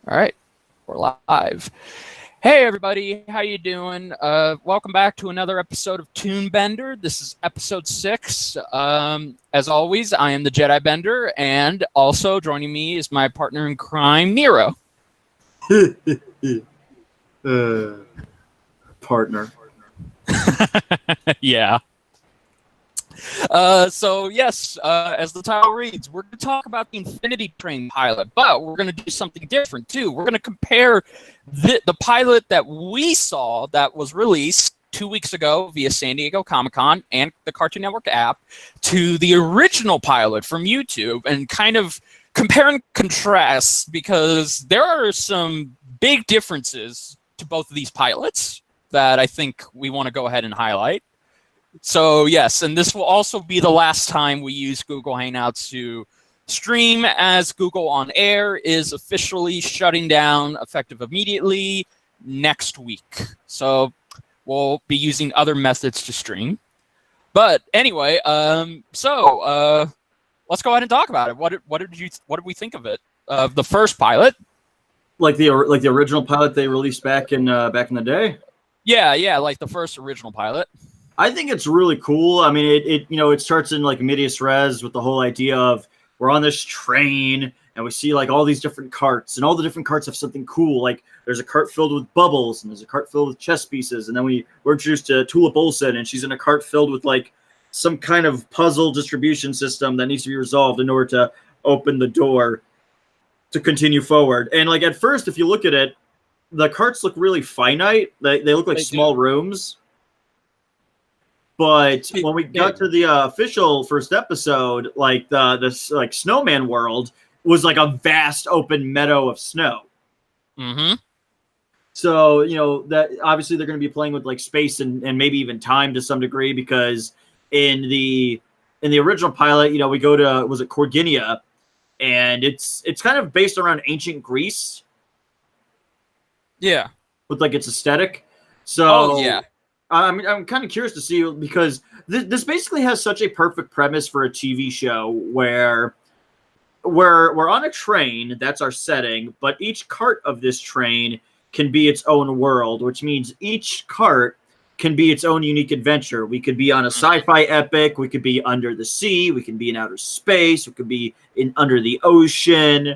All right, we're live. Hey everybody, how you doing? Welcome back to another episode of ToonBender. This is episode 6. As always, I am the Jedi Bender, and also joining me is my partner in crime, Nero. Partner. Yeah. So yes, as the title reads, we're going to talk about the Infinity Train pilot, but we're going to do something different too. We're going to compare the pilot that we saw that was released 2 weeks ago via San Diego Comic-Con and the Cartoon Network app to the original pilot from YouTube and kind of compare and contrast, because there are some big differences to both of these pilots that I think we want to go ahead and highlight. So yes, and this will also be the last time we use Google Hangouts to stream, as Google On Air is officially shutting down effective immediately next week. So we'll be using other methods to stream. But anyway, let's go ahead and talk about it. What did we think of it? Of the first pilot? Like the original pilot they released back in the day? Yeah, like the first original pilot. I think it's really cool. I mean, it starts in like medias res with the whole idea of we're on this train and we see like all these different carts, and all the different carts have something cool. Like there's a cart filled with bubbles, and there's a cart filled with chess pieces, and then we're introduced to Tulip Olsen, and she's in a cart filled with like some kind of puzzle distribution system that needs to be resolved in order to open the door to continue forward. And like at first, if you look at it, the carts look really finite. They look like small rooms. But when we got to the official first episode, like this like snowman world was like a vast open meadow of snow. Mm-hmm. So, that obviously they're going to be playing with like space and maybe even time to some degree, because in the original pilot, we go to, was it Corginia, and it's kind of based around ancient Greece. Yeah. With like its aesthetic. So yeah. I'm kind of curious to see, because this basically has such a perfect premise for a TV show where we're on a train, that's our setting, but each cart of this train can be its own world, which means each cart can be its own unique adventure. We could be on a sci-fi epic, we could be under the sea, we can be in outer space, we could be under the ocean,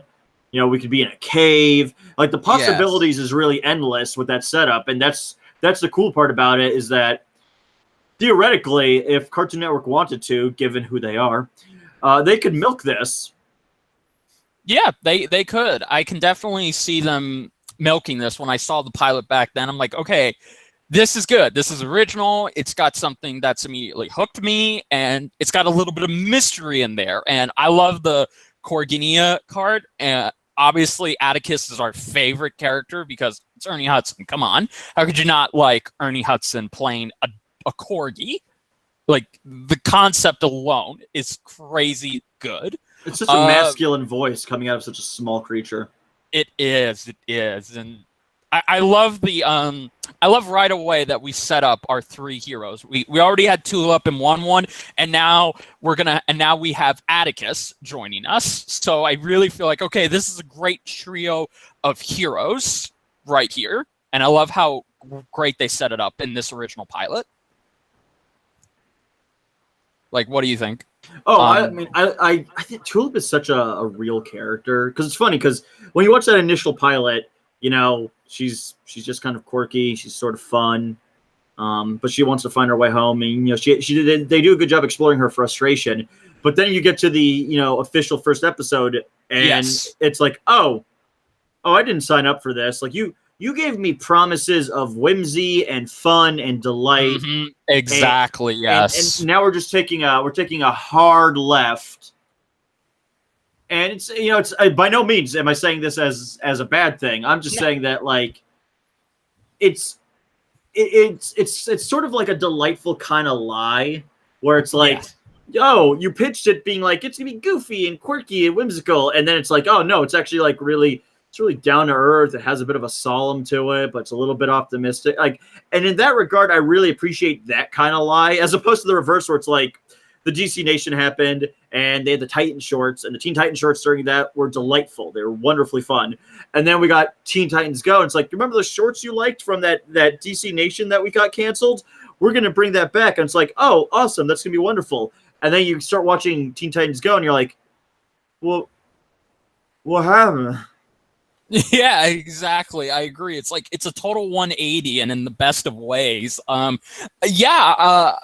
we could be in a cave. Like the possibilities is really endless with that setup, and that's the cool part about it, is that theoretically, if Cartoon Network wanted to, given who they are, they could milk this. Yeah, they could. I can definitely see them milking this. When I saw the pilot back then, I'm like, okay, this is good. This is original. It's got something that's immediately hooked me, and it's got a little bit of mystery in there. And I love the Corginia card. And obviously, Atticus is our favorite character because it's Ernie Hudson. Come on. How could you not like Ernie Hudson playing a corgi? Like, the concept alone is crazy good. It's such a masculine voice coming out of such a small creature. It is. And I love I love right away that we set up our three heroes. We already had Tulip in one, and now we have Atticus joining us. So I really feel like, okay, this is a great trio of heroes right here, and I love how great they set it up in this original pilot. Like, what do you think? Oh, I think Tulip is such a real character, because it's funny, because when you watch that initial pilot, she's just kind of quirky, she's sort of fun, but she wants to find her way home, and they do a good job exploring her frustration. But then you get to the official first episode, and it's like, oh, I didn't sign up for this. Like you gave me promises of whimsy and fun and delight. Mm-hmm. Exactly. Yes. And now we're just taking a hard left. And it's by no means am I saying this as a bad thing. I'm just saying that like it's sort of like a delightful kind of lie, where it's like, oh, you pitched it being like it's gonna be goofy and quirky and whimsical, and then it's like, oh no, it's actually like really down to earth. It has a bit of a solemn to it, but it's a little bit optimistic. Like, and in that regard, I really appreciate that kind of lie, as opposed to the reverse, where it's like, the DC Nation happened, and they had the Titan shorts, and the Teen Titan shorts during that were delightful. They were wonderfully fun. And then we got Teen Titans Go, and it's like, remember those shorts you liked from that DC Nation that we got canceled? We're going to bring that back. And it's like, oh, awesome. That's going to be wonderful. And then you start watching Teen Titans Go, and you're like, well, what happened? Yeah, exactly. I agree. It's like it's a total 180, and in the best of ways. Now that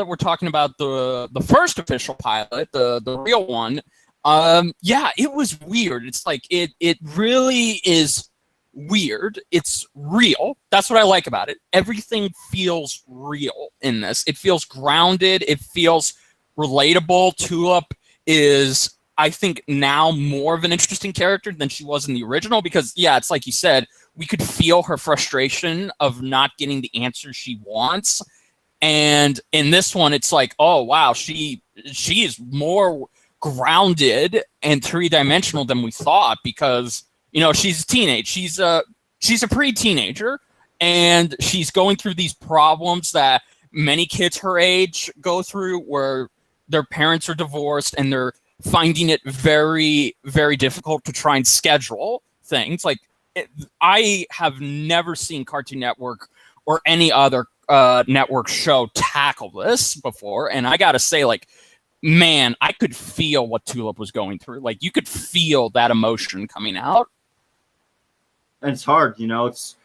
we're talking about the first official pilot, the real one, it was weird. It's like it really is weird. It's real. That's what I like about it. Everything feels real in this. It feels grounded. It feels relatable. Tulip is, I think, now more of an interesting character than she was in the original because, yeah, it's like you said, we could feel her frustration of not getting the answer she wants. And in this one, it's like, oh, wow, she is more grounded and three-dimensional than we thought because, she's a teenage. She's a pre-teenager, and she's going through these problems that many kids her age go through where their parents are divorced and they're finding it very, very difficult to try and schedule things. Like, I have never seen Cartoon Network or any other network show tackle this before. And I got to say, like, man, I could feel what Tulip was going through. Like, you could feel that emotion coming out. And it's hard, it's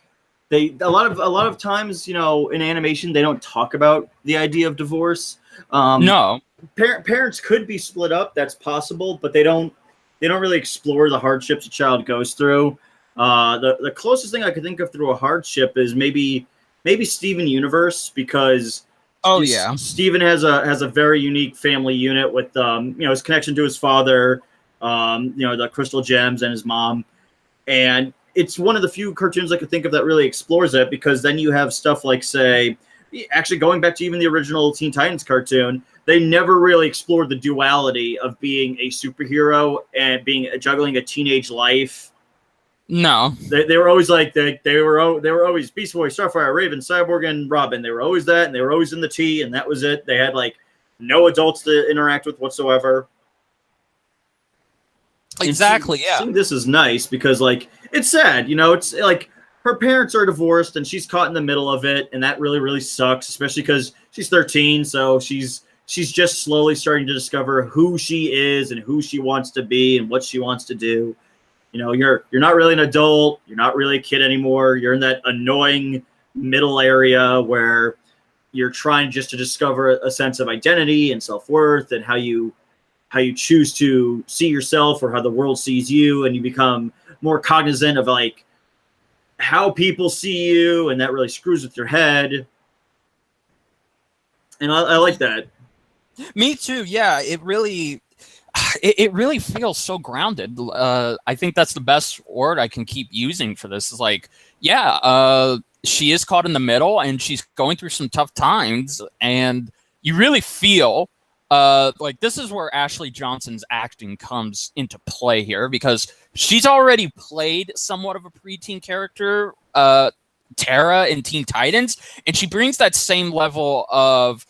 a lot of times, in animation, they don't talk about the idea of divorce. No. Parents could be split up. That's possible, but they don't really explore the hardships a child goes through. The closest thing I could think of through a hardship is maybe Steven Universe, because Steven has a very unique family unit with his connection to his father, the crystal gems, and his mom, and it's one of the few cartoons I could think of that really explores it, because then you have stuff like, say, actually going back to even the original Teen Titans cartoon, they never really explored the duality of being a superhero and juggling a teenage life. No, they were always like they were always Beast Boy, Starfire, Raven, Cyborg, and Robin. They were always that, and they were always in the T, and that was it. They had like no adults to interact with whatsoever. Exactly. Yeah. This is nice because, like, it's sad. It's like her parents are divorced, and she's caught in the middle of it, and that really, really sucks. Especially because she's 13, so she's just slowly starting to discover who she is and who she wants to be and what she wants to do. You're not really an adult. You're not really a kid anymore. You're in that annoying middle area where you're trying just to discover a sense of identity and self-worth and how you choose to see yourself or how the world sees you, and you become more cognizant of like how people see you, and that really screws with your head. And I like that. Me too. Yeah, it really feels so grounded. I think that's the best word I can keep using for this. Is like, she is caught in the middle, and she's going through some tough times, and you really feel like this is where Ashley Johnson's acting comes into play here, because she's already played somewhat of a preteen character, Tara in Teen Titans, and she brings that same level of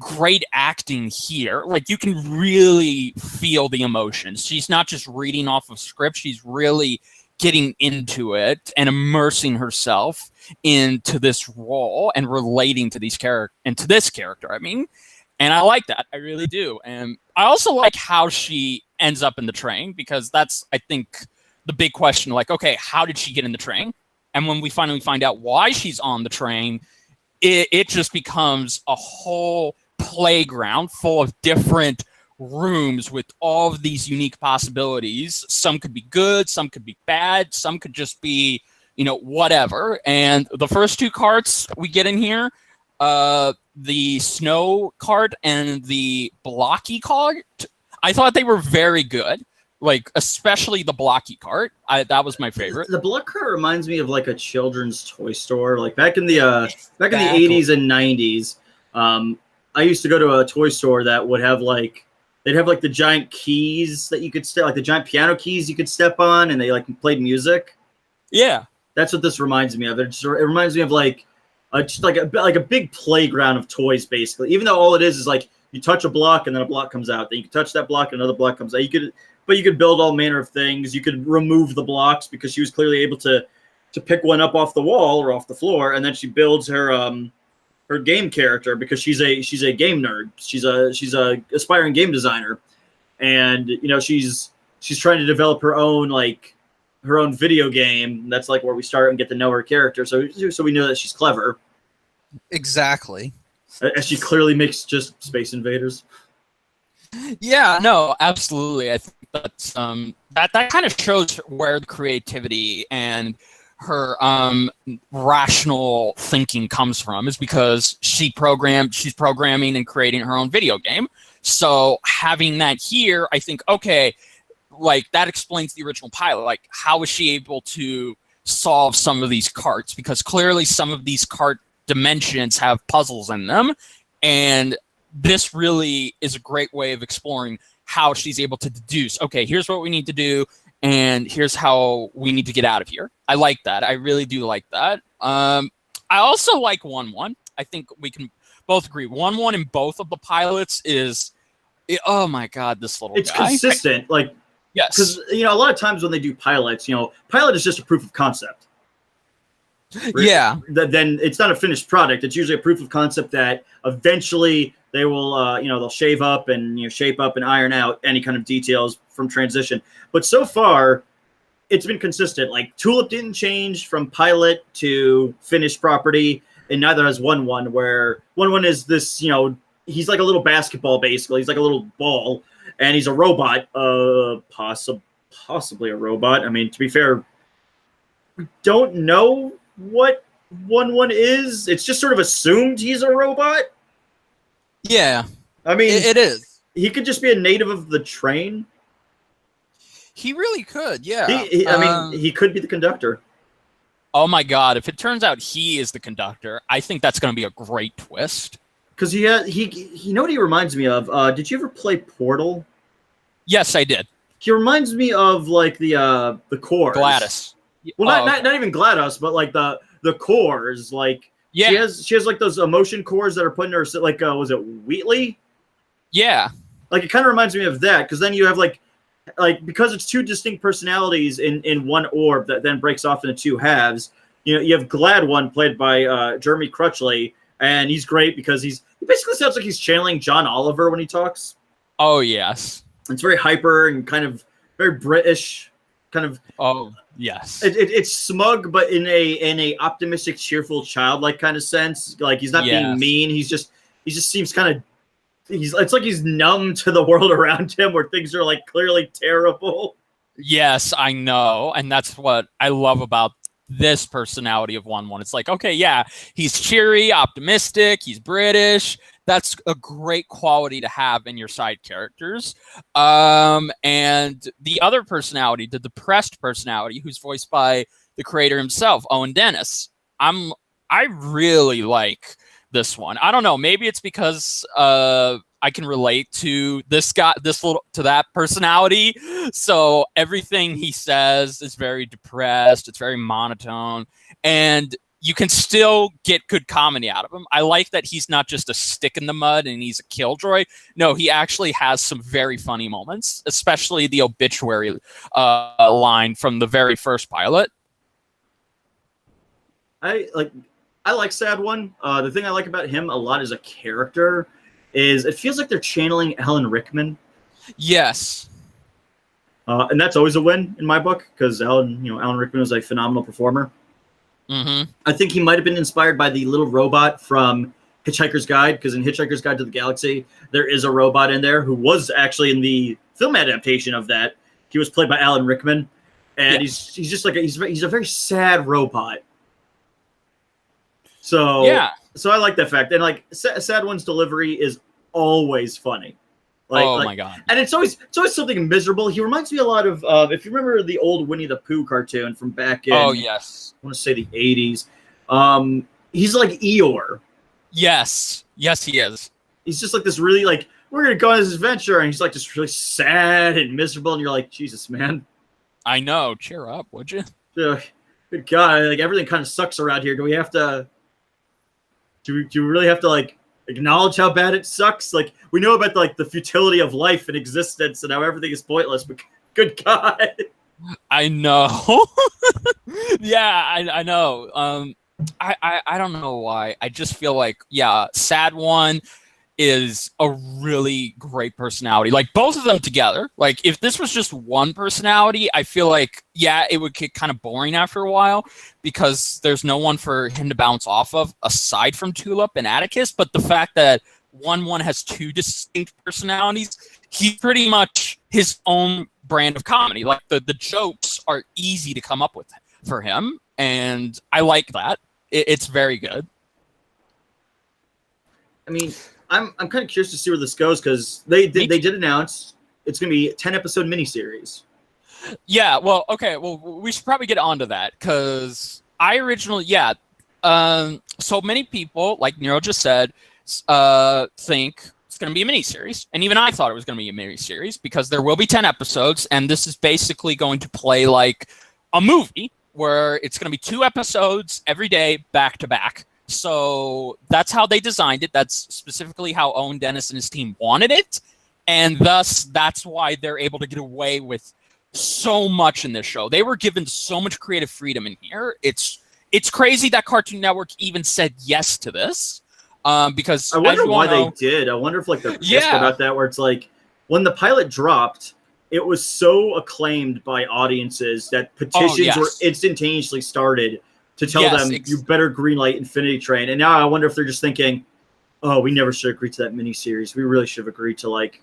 great acting here. Like, you can really feel the emotions. She's not just reading off of script. She's really getting into it and immersing herself into this role and relating to this character. I mean, and I like that. I really do. And I also like how she ends up in the train, because that's, I think, the big question. Like, okay, how did she get in the train? And when we finally find out why she's on the train, it just becomes a whole playground full of different rooms with all of these unique possibilities. Some could be good, some could be bad, some could just be, whatever. And the first two carts we get in here, the snow cart and the blocky cart, I thought they were very good. Like, especially the blocky cart. That was my favorite. The block cart reminds me of like a children's toy store. Like back in the 80s and 90s, I used to go to a toy store that would have they'd have the giant keys that you could step, like the giant piano keys you could step on, and they like played music. Yeah. That's what this reminds me of. It reminds me of like just like a big playground of toys, basically. Even though all it is like you touch a block and then a block comes out. Then you can touch that block and another block comes out. But you could build all manner of things. You could remove the blocks because she was clearly able to pick one up off the wall or off the floor, and then she builds her game character because she's a game nerd. She's a aspiring game designer, and she's trying to develop her own video game. That's like where we start and get to know her character. So we know that she's clever. Exactly. As she clearly makes just Space Invaders. Yeah, no, absolutely. I think that's that kind of shows where the creativity and her rational thinking comes from, is because she's programming and creating her own video game. So having that here, I think, okay, like that explains the original pilot. Like, how was she able to solve some of these carts? Because clearly some of these cart dimensions have puzzles in them, and this really is a great way of exploring how she's able to deduce, okay, here's what we need to do, and here's how we need to get out of here. I like that. I really do like that. I also like 1-1. I think we can both agree. 1-1 in both of the pilots oh my God, this little guy. It's consistent. Yes. Because, a lot of times when they do pilots, pilot is just a proof of concept. Yeah. Then it's not a finished product. It's usually a proof of concept that eventually they will, they'll shave up and shape up and iron out any kind of details from transition. But so far, it's been consistent. Like Tulip didn't change from pilot to finished property, and neither has 1-1. Where 1-1 is this, he's like a little basketball basically. He's like a little ball, and he's a robot, possibly a robot. I mean, to be fair, we don't know what 1-1 is. It's just sort of assumed he's a robot. Yeah. I mean, it is. He could just be a native of the train. He really could, yeah. I mean, he could be the conductor. Oh my God! If it turns out he is the conductor, I think that's going to be a great twist. Because he what he reminds me of? Did you ever play Portal? Yes, I did. He reminds me of like the cores. GLaDOS. Well, not even GLaDOS, but like the cores. Like yeah, she has like those emotion cores that are put in her. Like was it Wheatley? Yeah. Like it kind of reminds me of that, because then you have like because it's two distinct personalities in one orb that then breaks off into two halves. You have Glad One played by Jeremy Crutchley, and he's great because he basically sounds like he's channeling John Oliver when he talks. Oh yes. It's very hyper and kind of very British, kind of. Oh yes. It's smug, but in a optimistic, cheerful, childlike kind of sense. Like he's not being mean. He just seems kind of. It's like he's numb to the world around him, where things are like clearly terrible. Yes, I know, and that's what I love about this personality of 1-1. It's like, okay, yeah, he's cheery, optimistic, he's British. That's a great quality to have in your side characters. And the other personality, the depressed personality, who's voiced by the creator himself, Owen Dennis. I really like this one. I don't know. Maybe it's because I can relate to that personality. So everything he says is very depressed. It's very monotone, and you can still get good comedy out of him. I like that he's not just a stick in the mud and he's a killjoy. No, he actually has some very funny moments, especially the obituary line from the very first pilot. I like Sad One. The thing I like about him a lot as a character is it feels like they're channeling Alan Rickman. Yes. And that's always a win in my book, because Alan Rickman was a phenomenal performer. Mm-hmm. I think he might have been inspired by the little robot from Hitchhiker's Guide, because in Hitchhiker's Guide to the Galaxy, there is a robot in there who was actually in the film adaptation of that. He was played by Alan Rickman, and he's just like he's a very sad robot. So yeah. So I like that fact, and like Sad One's delivery is always funny. My God! And it's always something miserable. He reminds me a lot of if you remember the old Winnie the Pooh cartoon from back in I want to say the 80s. He's like Eeyore. Yes, he is. He's just like this really like, we're gonna go on this adventure, and he's like just really sad and miserable, and you're like, Jesus, man. I know. Cheer up, would you? Good God, like everything kind of sucks around here. Do we have to do you really have to like acknowledge how bad it sucks? Like we know about like the futility of life and existence and how everything is pointless, but good God. I know. Yeah, I know. I don't know why. I just feel like, yeah, Sad One is a really great personality. Like both of them together. Like if this was just one personality, I feel like, yeah, it would get kind of boring after a while because there's no one for him to bounce off of aside from Tulip and Atticus. But the fact that one has two distinct personalities, he's pretty much his own brand of comedy. Like the jokes are easy to come up with for him, and I like that. It's very good. I mean, I'm kind of curious to see where this goes because they did announce it's going to be a 10-episode miniseries. Yeah, well, okay, well, we should probably get onto that because I originally, so many people, like Nero just said, think it's going to be a miniseries, and even I thought it was going to be a miniseries because there will be 10 episodes, and this is basically going to play like a movie where it's going to be 2 episodes every day, back to back. So that's how they designed it. That's specifically how Owen Dennis and his team wanted it. And thus, that's why they're able to get away with so much in this show. They were given so much creative freedom in here. It's crazy that Cartoon Network even said yes to this. Because I wonder why they did. I wonder if like they're pissed about that, where it's like when the pilot dropped, it was so acclaimed by audiences that petitions were instantaneously started to tell them you better greenlight Infinity Train. And now I wonder if they're just thinking, oh, we never should agree to that miniseries. We really should have agreed to like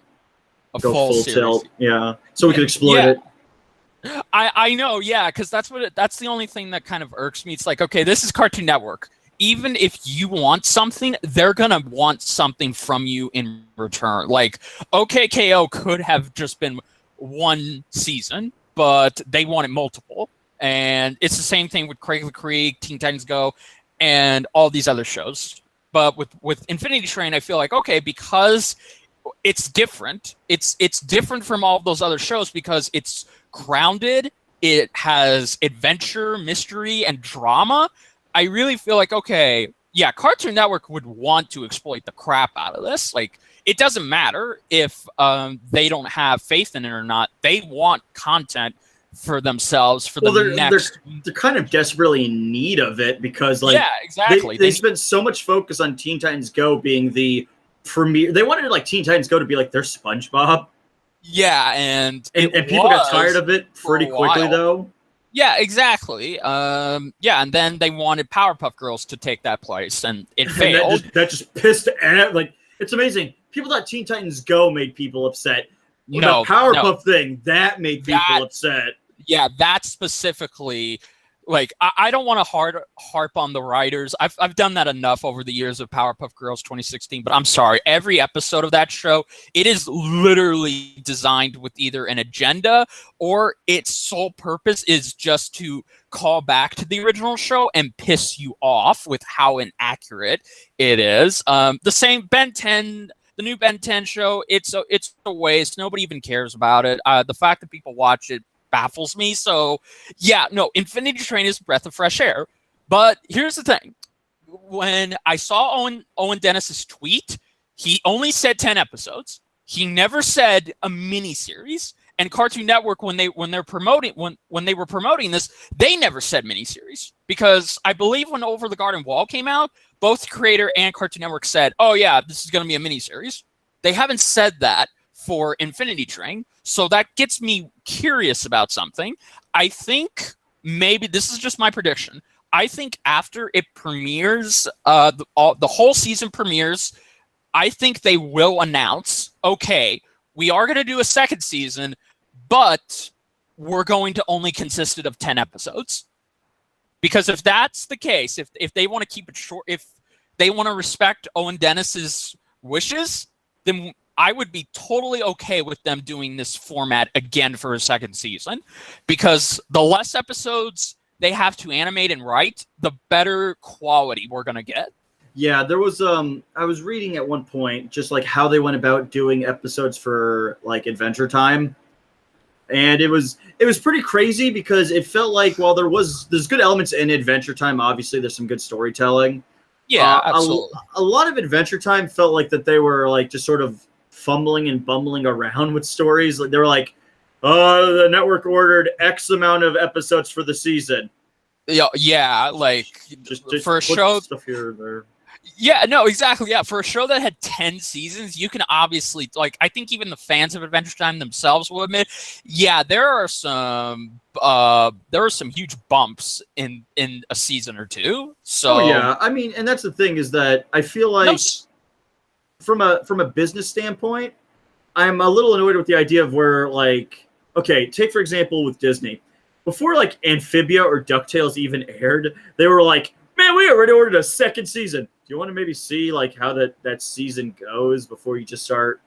go full tilt. Yeah. So we could exploit it. I know, yeah, because that's the only thing that kind of irks me. It's like, okay, this is Cartoon Network. Even if you want something, they're gonna want something from you in return. Like, OKKO could have just been one season, but they wanted multiple. And it's the same thing with Craig the Creek, Teen Titans Go, and all these other shows. But with Infinity Train, I feel like, okay, because it's different. It's different from all of those other shows because it's grounded. It has adventure, mystery, and drama. I really feel like, okay, yeah, Cartoon Network would want to exploit the crap out of this. Like, it doesn't matter if they don't have faith in it or not. They want content for themselves for they're kind of desperately in need of it because like exactly they spent so much focus on Teen Titans Go being the premiere. They wanted like Teen Titans Go to be like their SpongeBob. And people got tired of it pretty quickly though. Yeah, exactly. And then they wanted Powerpuff Girls to take that place, and it failed. That just pissed at like it's amazing. People thought Teen Titans Go made people upset. The Powerpuff thing that made people upset. Yeah, that specifically, like, I don't want to harp on the writers. I've done that enough over the years of Powerpuff Girls 2016, but I'm sorry. Every episode of that show, it is literally designed with either an agenda or its sole purpose is just to call back to the original show and piss you off with how inaccurate it is. The same Ben 10... The new Ben 10 show, it's a waste. Nobody even cares about it. The fact that people watch it baffles me. So, yeah, no, Infinity Train is a breath of fresh air. But here's the thing. When I saw Owen Dennis's tweet, he only said 10 episodes. He never said a miniseries. And Cartoon Network, when they were promoting this, they never said miniseries. Because I believe when Over the Garden Wall came out, both creator and Cartoon Network said, oh yeah, this is going to be a miniseries. They haven't said that for Infinity Train. So that gets me curious about something. I think maybe, this is just my prediction, I think after it premieres, the whole season premieres, I think they will announce, okay, we are going to do a second season, but we're going to only consist of 10 episodes. Because if that's the case, if they want to keep it short, if they want to respect Owen Dennis's wishes, then I would be totally okay with them doing this format again for a second season. Because the less episodes they have to animate and write, the better quality we're going to get. Yeah, there was I was reading at one point just like how they went about doing episodes for like Adventure Time. And it was pretty crazy because it felt like while there's good elements in Adventure Time, obviously there's some good storytelling. Yeah, absolutely. A lot of Adventure Time felt like that they were like just sort of fumbling and bumbling around with stories. Like they were like, the network ordered X amount of episodes for the season. Yeah, like Just for a put show. stuff here or there. Yeah, no, exactly. Yeah, for a show that had 10 seasons, you can obviously like. I think even the fans of Adventure Time themselves will admit, yeah, there are some huge bumps in a season or two. So Oh yeah, I mean, and that's the thing is that I feel like from a business standpoint, I'm a little annoyed with the idea of where like, okay, take for example with Disney, before like Amphibia or DuckTales even aired, they were like, man, we already ordered a second season. Do you want to maybe see like how that season goes before you just start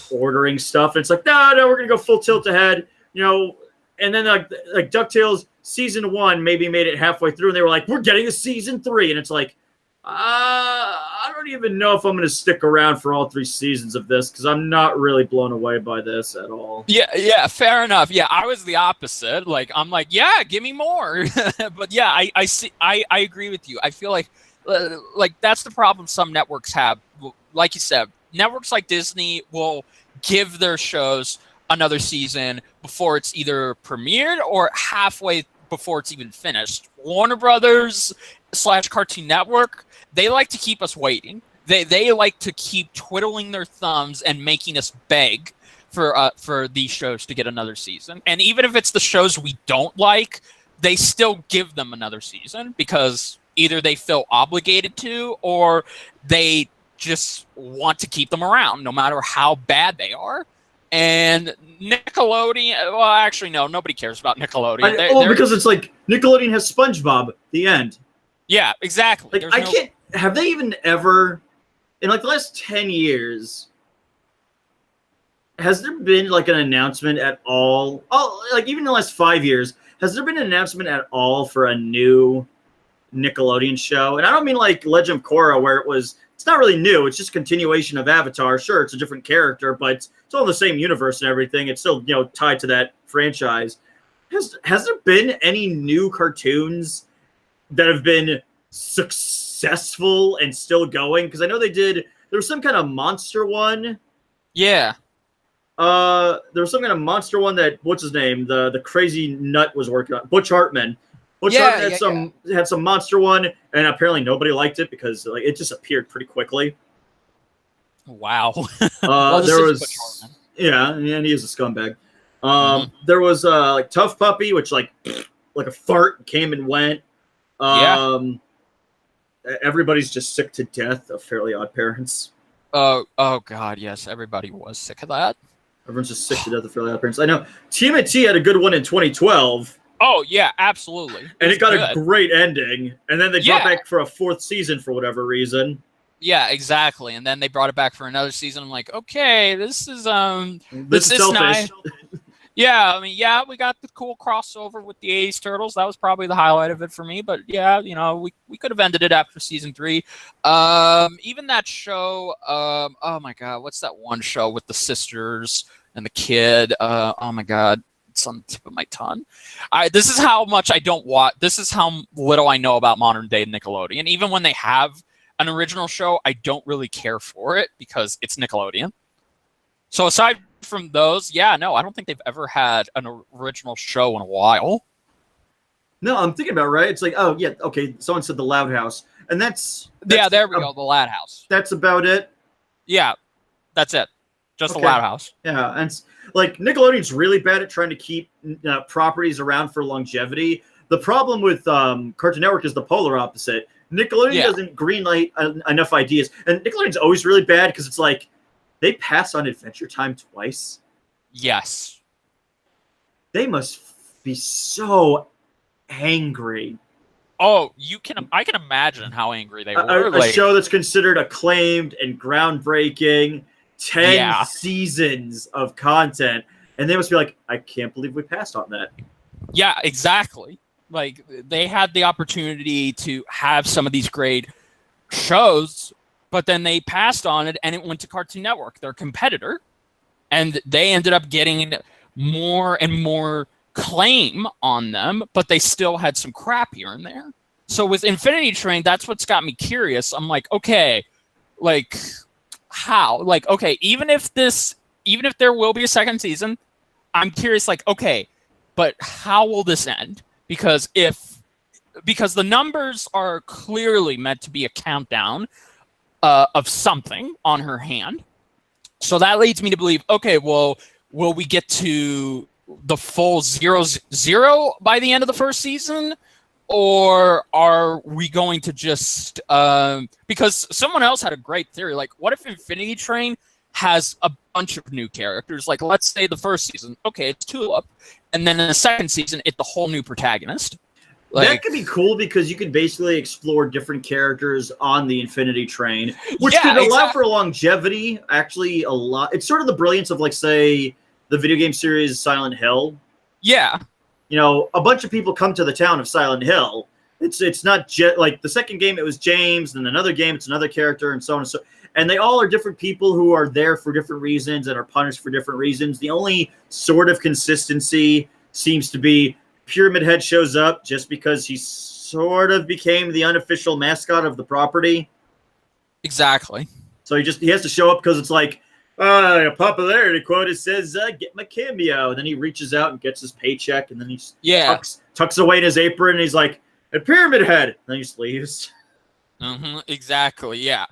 ordering stuff? And it's like, no, we're gonna go full tilt ahead, and then like DuckTales season 1 maybe made it halfway through, and they were like, we're getting a season 3, and it's like, I don't even know if I'm going to stick around for all 3 seasons of this because I'm not really blown away by this at all. Yeah, fair enough. Yeah, I was the opposite. Like, I'm like, yeah, give me more. But yeah, I agree with you. I feel like that's the problem some networks have. Like you said, networks like Disney will give their shows another season before it's either premiered or halfway before it's even finished. Warner Brothers / Cartoon Network, they like to keep us waiting. They like to keep twiddling their thumbs and making us beg for these shows to get another season. And even if it's the shows we don't like, they still give them another season because either they feel obligated to or they just want to keep them around no matter how bad they are. And Nickelodeon, well, actually, no, nobody cares about Nickelodeon. Because it's like Nickelodeon has SpongeBob, the end. Yeah, exactly. Like, have they even ever, in like the last 10 years, has there been like an announcement at all? Oh, like even in the last 5 years, has there been an announcement at all for a new Nickelodeon show? And I don't mean like Legend of Korra, where it's not really new. It's just continuation of Avatar. Sure, it's a different character, but it's all in the same universe and everything. It's still, tied to that franchise. Has there been any new cartoons that have been successful and still going? Because I know there was some kind of monster one. Yeah. There was some kind of monster one that, what's his name? The crazy nut was working on. Butch Hartman. Hartman had some monster one, and apparently nobody liked it because like it just appeared pretty quickly. Wow. There was, and he is a scumbag. There was like Tough Puppy, which like a fart came and went. Everybody's just sick to death of Fairly Odd Parents. Oh God, yes, everybody was sick of that. Everyone's just sick to death of Fairly Odd Parents. I know TMNT had a good one in 2012. Oh yeah, absolutely. And it got a great ending, and then they brought back for a 4th season for whatever reason. Yeah, exactly. And then they brought it back for another season. I'm like, okay, this is selfish. Nice. Yeah, I mean, yeah, we got the cool crossover with the 80s Turtles. That was probably the highlight of it for me. But yeah, we could have ended it after season 3. Even that show, oh my God, what's that one show with the sisters and the kid? Oh my God, it's on the tip of my tongue. This is how much I don't watch. This is how little I know about modern day Nickelodeon. Even when they have an original show, I don't really care for it because it's Nickelodeon. So aside from those, I don't think they've ever had an original show in a while. No, I'm thinking about it, right? It's like, oh yeah, okay. Someone said the Loud House, and that's there we go, the Loud House. That's about it. Yeah, that's it. Just the Loud House. Yeah, and it's, like Nickelodeon's really bad at trying to keep properties around for longevity. The problem with Cartoon Network is the polar opposite. Nickelodeon doesn't greenlight enough ideas, and Nickelodeon's always really bad because it's like they pass on Adventure Time twice. Yes. They must be so angry. Oh, I can imagine how angry they were. A show that's considered acclaimed and groundbreaking, 10 seasons of content, and they must be like, I can't believe we passed on that. Yeah, exactly. Like, they had the opportunity to have some of these great shows, but then they passed on it, and it went to Cartoon Network, their competitor, and they ended up getting more and more claim on them, but they still had some crap here and there. So with Infinity Train, that's what's got me curious. I'm like, okay, like how? Like, okay, even if there will be a second season, I'm curious, like, okay, but how will this end? Because the numbers are clearly meant to be a countdown of something on her hand. So that leads me to believe, okay, well, will we get to the full 0-0 by the end of the first season? Or are we going to just because someone else had a great theory, like what if Infinity Train has a bunch of new characters? Like, let's say the first season, okay, it's Tulip, and then in the second season, it's the whole new protagonist. Like, that could be cool because you could basically explore different characters on the Infinity Train, which could allow for longevity. Actually, a lot. It's sort of the brilliance of, like, say, the video game series Silent Hill. Yeah. You know, a bunch of people come to the town of Silent Hill. It's not like the second game, it was James, and another game, it's another character, and so on and so. And they all are different people who are there for different reasons and are punished for different reasons. The only sort of consistency seems to be Pyramid Head shows up just because he sort of became the unofficial mascot of the property. Exactly. So he has to show up because it's like, a popularity quote. It says, get my cameo. And then he reaches out and gets his paycheck, and then he tucks away in his apron, and he's like, a Pyramid Head. And then he just leaves. Exactly, yeah.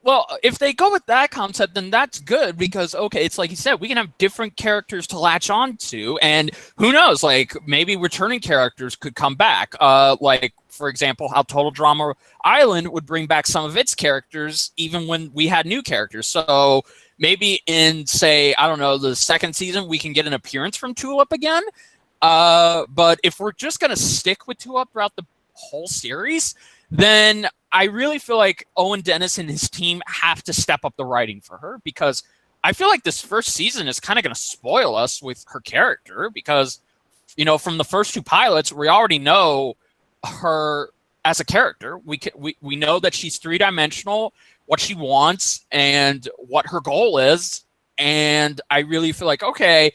Well, if they go with that concept, then that's good because, okay, it's like you said, we can have different characters to latch on to, and who knows, like, maybe returning characters could come back. Like, for example, how Total Drama Island would bring back some of its characters even when we had new characters. So maybe in, say, I don't know, the second season, we can get an appearance from Tulip again. But if we're just going to stick with Tulip throughout the whole series, then I really feel like Owen Dennis and his team have to step up the writing for her, because I feel like this first season is kind of going to spoil us with her character because, you know, from the first two pilots, we already know her as a character. We know that she's three-dimensional, what she wants, and what her goal is. And I really feel like, okay,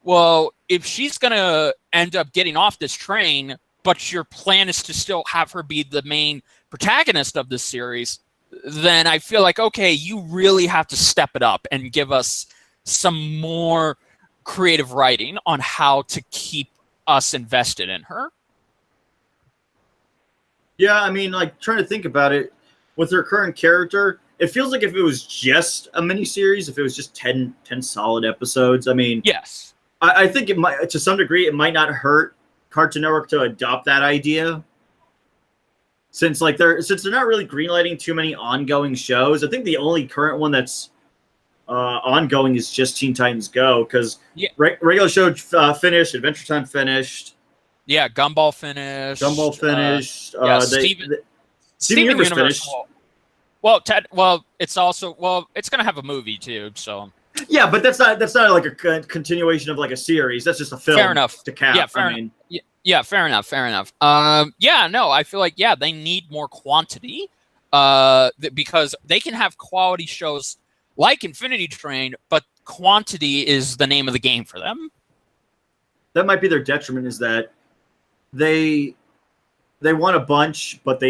well, if she's going to end up getting off this train, but your plan is to still have her be the main protagonist of this series, then I feel like, okay, you really have to step it up and give us some more creative writing on how to keep us invested in her. Yeah, I mean, like, trying to think about it, with her current character, it feels like if it was just a miniseries, if it was just 10 solid episodes, I mean, yes, I think it might, to some degree, it might not hurt Cartoon Network to adopt that idea, since they're not really greenlighting too many ongoing shows. I think the only current one that's ongoing is just Teen Titans Go, because regular show finished, Adventure Time finished, Gumball finished, Steven Universe finished. It's also it's gonna have a movie too, so. Yeah, but that's not like a continuation of like a series. That's just a film. Fair enough. To cap. Yeah, fair enough. Yeah, fair enough. I feel like they need more quantity, because they can have quality shows like Infinity Train, but quantity is the name of the game for them. That might be their detriment, is that they want a bunch, but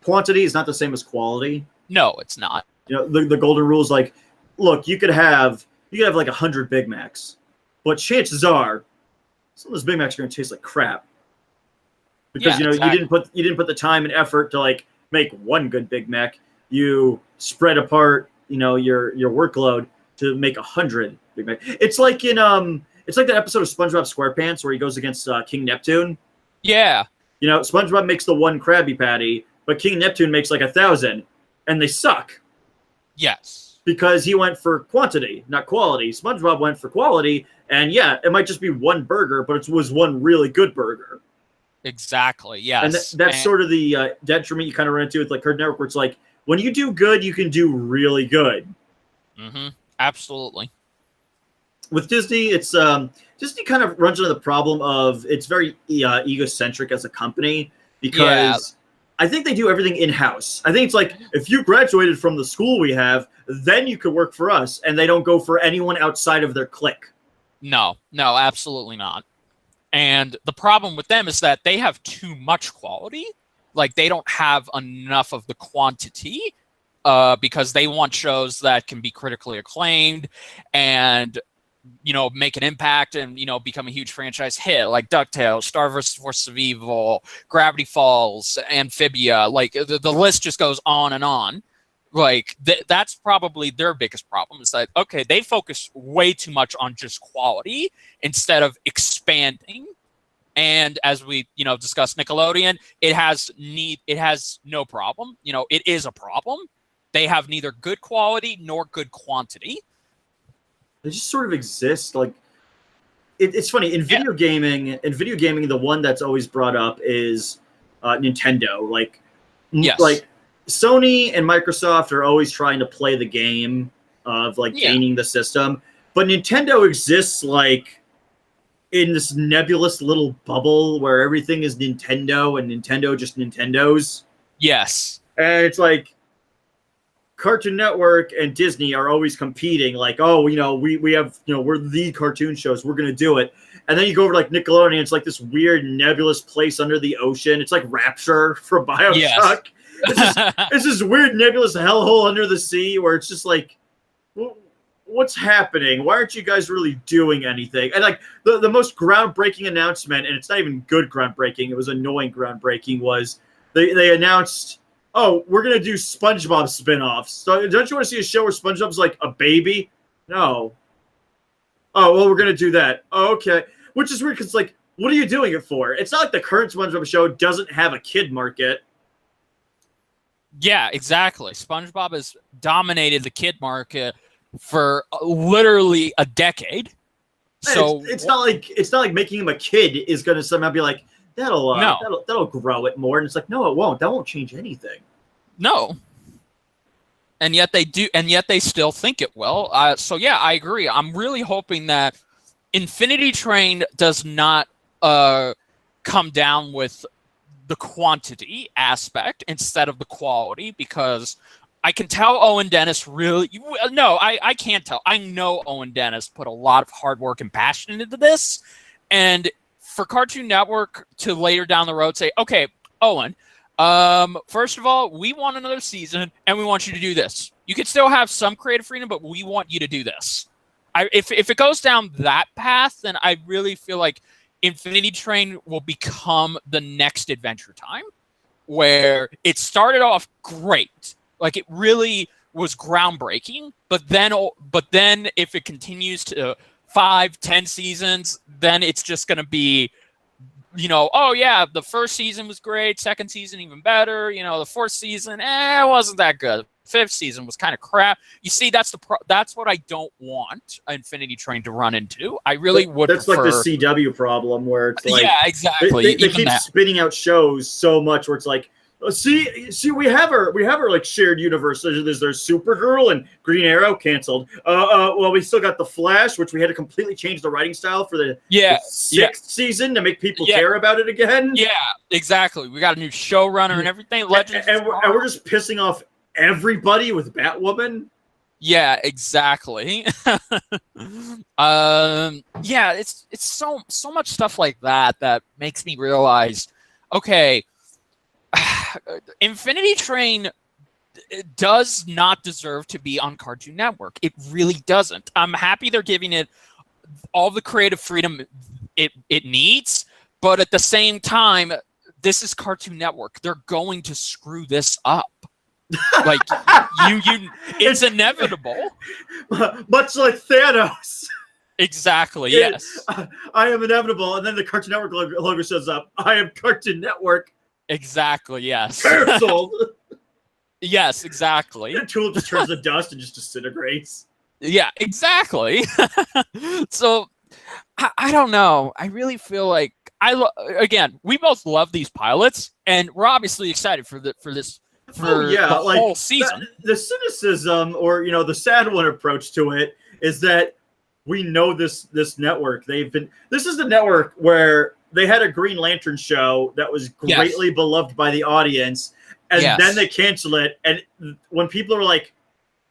quantity is not the same as quality. No, it's not. The golden rule is like, look, you could have like 100 Big Macs, but chances are some of those Big Macs are going to taste like crap because exactly. you didn't put the time and effort to like make one good Big Mac. You spread apart your workload to make 100 Big Mac. It's like it's like that episode of SpongeBob SquarePants where he goes against King Neptune. Yeah, SpongeBob makes the one Krabby Patty, but King Neptune makes like 1,000, and they suck. Yes. Because he went for quantity, not quality. SpongeBob went for quality, and it might just be one burger, but it was one really good burger. Exactly, yes. And that's sort of the detriment you kind of run into with like Cartoon Network, where it's like, when you do good, you can do really good. Mm-hmm. Absolutely. With Disney, it's Disney kind of runs into the problem of it's very egocentric as a company, because I think they do everything in-house. I think it's like, if you graduated from the school we have, then you could work for us, and they don't go for anyone outside of their clique. No, absolutely not. And the problem with them is that they have too much quality. Like, they don't have enough of the quantity because they want shows that can be critically acclaimed and, you know, make an impact and, you know, become a huge franchise hit, like DuckTales, Star vs. Forces of Evil, Gravity Falls, Amphibia. Like, the list just goes on and on. Like, that's probably their biggest problem, is that, okay, they focus way too much on just quality instead of expanding. And as we, you know, discussed, Nickelodeon, it has no problem. You know, it is a problem. They have neither good quality nor good quantity. They just sort of exist. Like, it's funny in video gaming. In video gaming, the one that's always brought up is Nintendo. Like, like Sony and Microsoft are always trying to play the game of like gaining the system, but Nintendo exists like in this nebulous little bubble where everything is Nintendo and Nintendo just Nintendos. Yes, and it's like Cartoon Network and Disney are always competing, like, oh, you know, we have, you know, we're the cartoon shows, we're gonna do it. And then you go over to like Nickelodeon, it's like this weird nebulous place under the ocean. It's like Rapture from BioShock. Yes. It's this weird nebulous hellhole under the sea where it's just like, what's happening? Why aren't you guys really doing anything? And like the most groundbreaking announcement, and it's not even good groundbreaking, it was annoying groundbreaking, was they announced, oh, we're going to do SpongeBob spinoffs. So don't you want to see a show where SpongeBob's like a baby? No. Oh, well, we're going to do that. Oh, okay. Which is weird because, like, what are you doing it for? It's not like the current SpongeBob show doesn't have a kid market. Yeah, exactly. SpongeBob has dominated the kid market for literally a decade. So it's not like making him a kid is going to somehow be like, that'll grow it more. And it's like, no, it won't. That won't change anything. No. And yet they do, and yet they still think it will. So yeah, I agree. I'm really hoping that Infinity Train does not come down with the quantity aspect instead of the quality, because I can tell Owen Dennis really... No, I can't tell. I know Owen Dennis put a lot of hard work and passion into this. And for Cartoon Network to later down the road say, okay, Owen, first of all, we want another season, and we want you to do this. You can still have some creative freedom, but we want you to do this. If it goes down that path, then I really feel like Infinity Train will become the next Adventure Time, where it started off great. Like, it really was groundbreaking, but then if it continues to 5-10 seasons, then it's just going to be, you know, oh yeah, the first season was great, second season even better, you know, the fourth season, it wasn't that good. Fifth season was kind of crap. You see, that's what I don't want Infinity Train to run into. I really would. That's prefer... like the CW problem where it's like, yeah, exactly. They keep spinning out shows so much where it's like, see, we have our like shared universe. There's Supergirl and Green Arrow canceled. Well, we still got the Flash, which we had to completely change the writing style for the sixth season to make people care about it again. Yeah, exactly. We got a new showrunner and everything. Legends, and we're just pissing off everybody with Batwoman. Yeah, exactly. Yeah, it's so much stuff like that makes me realize, okay, Infinity Train does not deserve to be on Cartoon Network. It really doesn't. I'm happy they're giving it all the creative freedom it needs, but at the same time, this is Cartoon Network. They're going to screw this up. Like, it's inevitable. Much like Thanos. Exactly, yes. I am inevitable, and then the Cartoon Network logo shows up. I am Cartoon Network. Exactly, yes. Cancelled. Yes, exactly. The tool just turns to dust and just disintegrates. Yeah, exactly. So, I don't know. I really feel like again, we both love these pilots, and we're obviously excited for this the whole season. The cynicism, or the sad one approach to it, is that we know this network. This is the network where they had a Green Lantern show that was greatly beloved by the audience, and then they cancel it. And when people are like,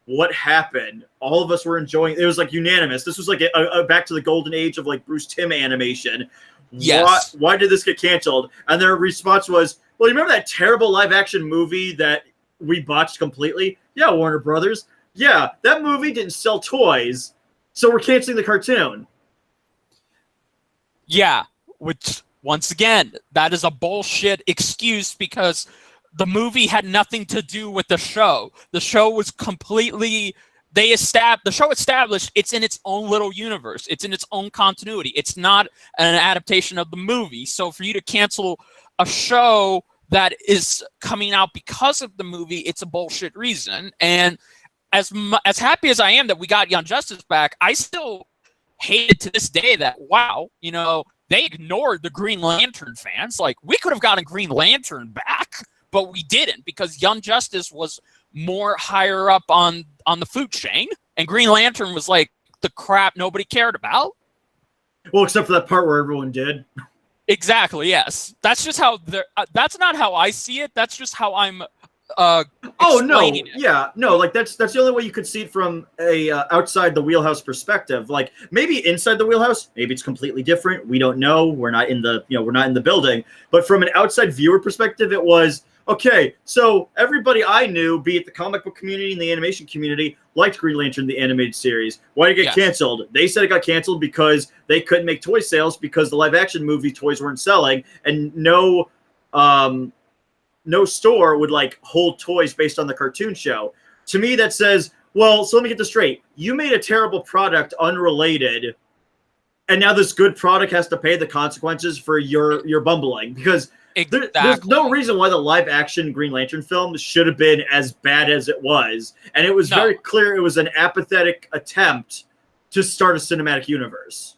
what happened? All of us were enjoying it. Was like unanimous. This was like a back to the golden age of like Bruce Timm animation. Yes. Why did this get canceled? And their response was, well, you remember that terrible live-action movie that we botched completely? Yeah, Warner Brothers. Yeah, that movie didn't sell toys, so we're canceling the cartoon. Yeah, which, once again, that is a bullshit excuse because the movie had nothing to do with the show. The show was completely... the show established it's in its own little universe. It's in its own continuity. It's not an adaptation of the movie. So for you to cancel a show that is coming out because of the movie, it's a bullshit reason. And as happy as I am that we got Young Justice back, I still hate it to this day that, wow, they ignored the Green Lantern fans. Like, we could have gotten Green Lantern back, but we didn't because Young Justice was more higher up on the food chain, and Green Lantern was like the crap nobody cared about. Well, except for that part where everyone did. Exactly, yes. That's just how that's not how I see it. That's just how I'm oh no, it. yeah, no, like that's the only way you could see it from a outside the wheelhouse perspective. Like maybe inside the wheelhouse, maybe it's completely different. We don't know. We're not in the building. But from an outside viewer perspective, it was okay. So everybody I knew, be it the comic book community and the animation community, liked Green Lantern the animated series. Why did it get canceled? They said it got canceled because they couldn't make toy sales because the live action movie toys weren't selling, and no store would like hold toys based on the cartoon show. To me, that says, well, so let me get this straight. You made a terrible product unrelated, and now this good product has to pay the consequences for your bumbling. Because there's no reason why the live action Green Lantern film should have been as bad as it was. And it was very clear it was an apathetic attempt to start a cinematic universe.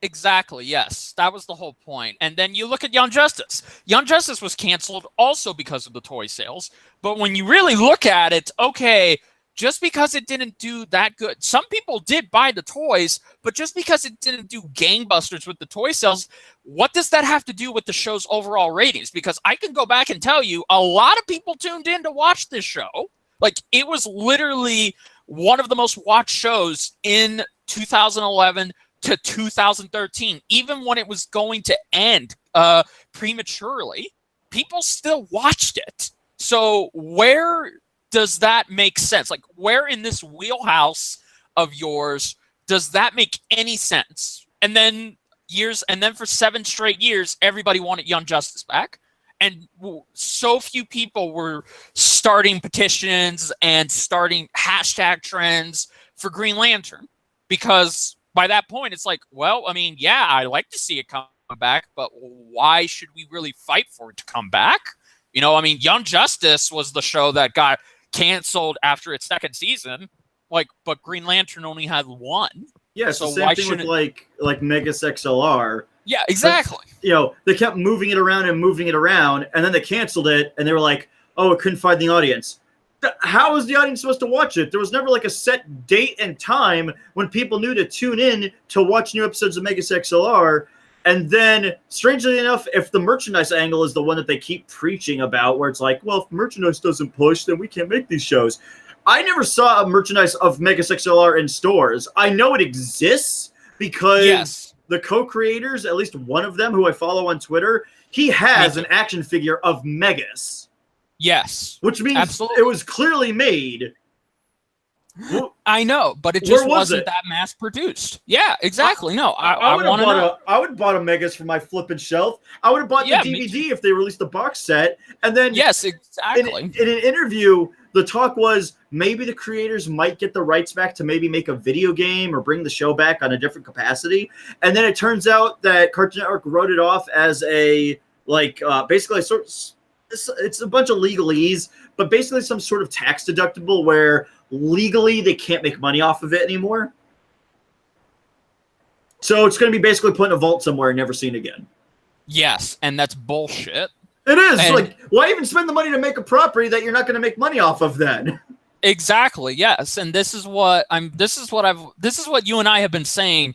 Exactly, yes. That was the whole point. And then you look at Young Justice. Young Justice was canceled also because of the toy sales. But when you really look at it, okay, just because it didn't do that good, some people did buy the toys, but just because it didn't do gangbusters with the toy sales, what does that have to do with the show's overall ratings? Because I can go back and tell you, a lot of people tuned in to watch this show. Like, it was literally one of the most watched shows in 2011 to 2013, even when it was going to end prematurely, people still watched it. So where does that make sense? Like, where in this wheelhouse of yours does that make any sense? And then for 7 straight years, everybody wanted Young Justice back. And so few people were starting petitions and starting hashtag trends for Green Lantern because by that point, it's like, well, I mean, yeah, I like to see it come back, but why should we really fight for it to come back? I mean, Young Justice was the show that got canceled after its 2nd season, but Green Lantern only had 1. Yeah, so same thing with like Megas XLR. Yeah, exactly. But, they kept moving it around, and then they canceled it, and they were like, oh, it couldn't find the audience. How was the audience supposed to watch it? There was never like a set date and time when people knew to tune in to watch new episodes of Megas XLR. And then, strangely enough, if the merchandise angle is the one that they keep preaching about, where it's like, well, if merchandise doesn't push, then we can't make these shows. I never saw a merchandise of Megas XLR in stores. I know it exists because the co-creators, at least one of them who I follow on Twitter, he has an action figure of Megas. Yes. Which means it was clearly made. I know, but it just wasn't that mass produced. Yeah, exactly. I would have bought a Megas for my flippin' shelf. I would have bought the DVD if they released the box set. And then yes, exactly. In an interview, the talk was maybe the creators might get the rights back to maybe make a video game or bring the show back on a different capacity. And then it turns out that Cartoon Network wrote it off as a basically it's a bunch of legalese, but basically some sort of tax deductible where legally they can't make money off of it anymore. So it's going to be basically put in a vault somewhere and never seen again. Yes, and that's bullshit. It is. Why even spend the money to make a property that you're not going to make money off of then? Exactly. Yes, and this is what you and I have been saying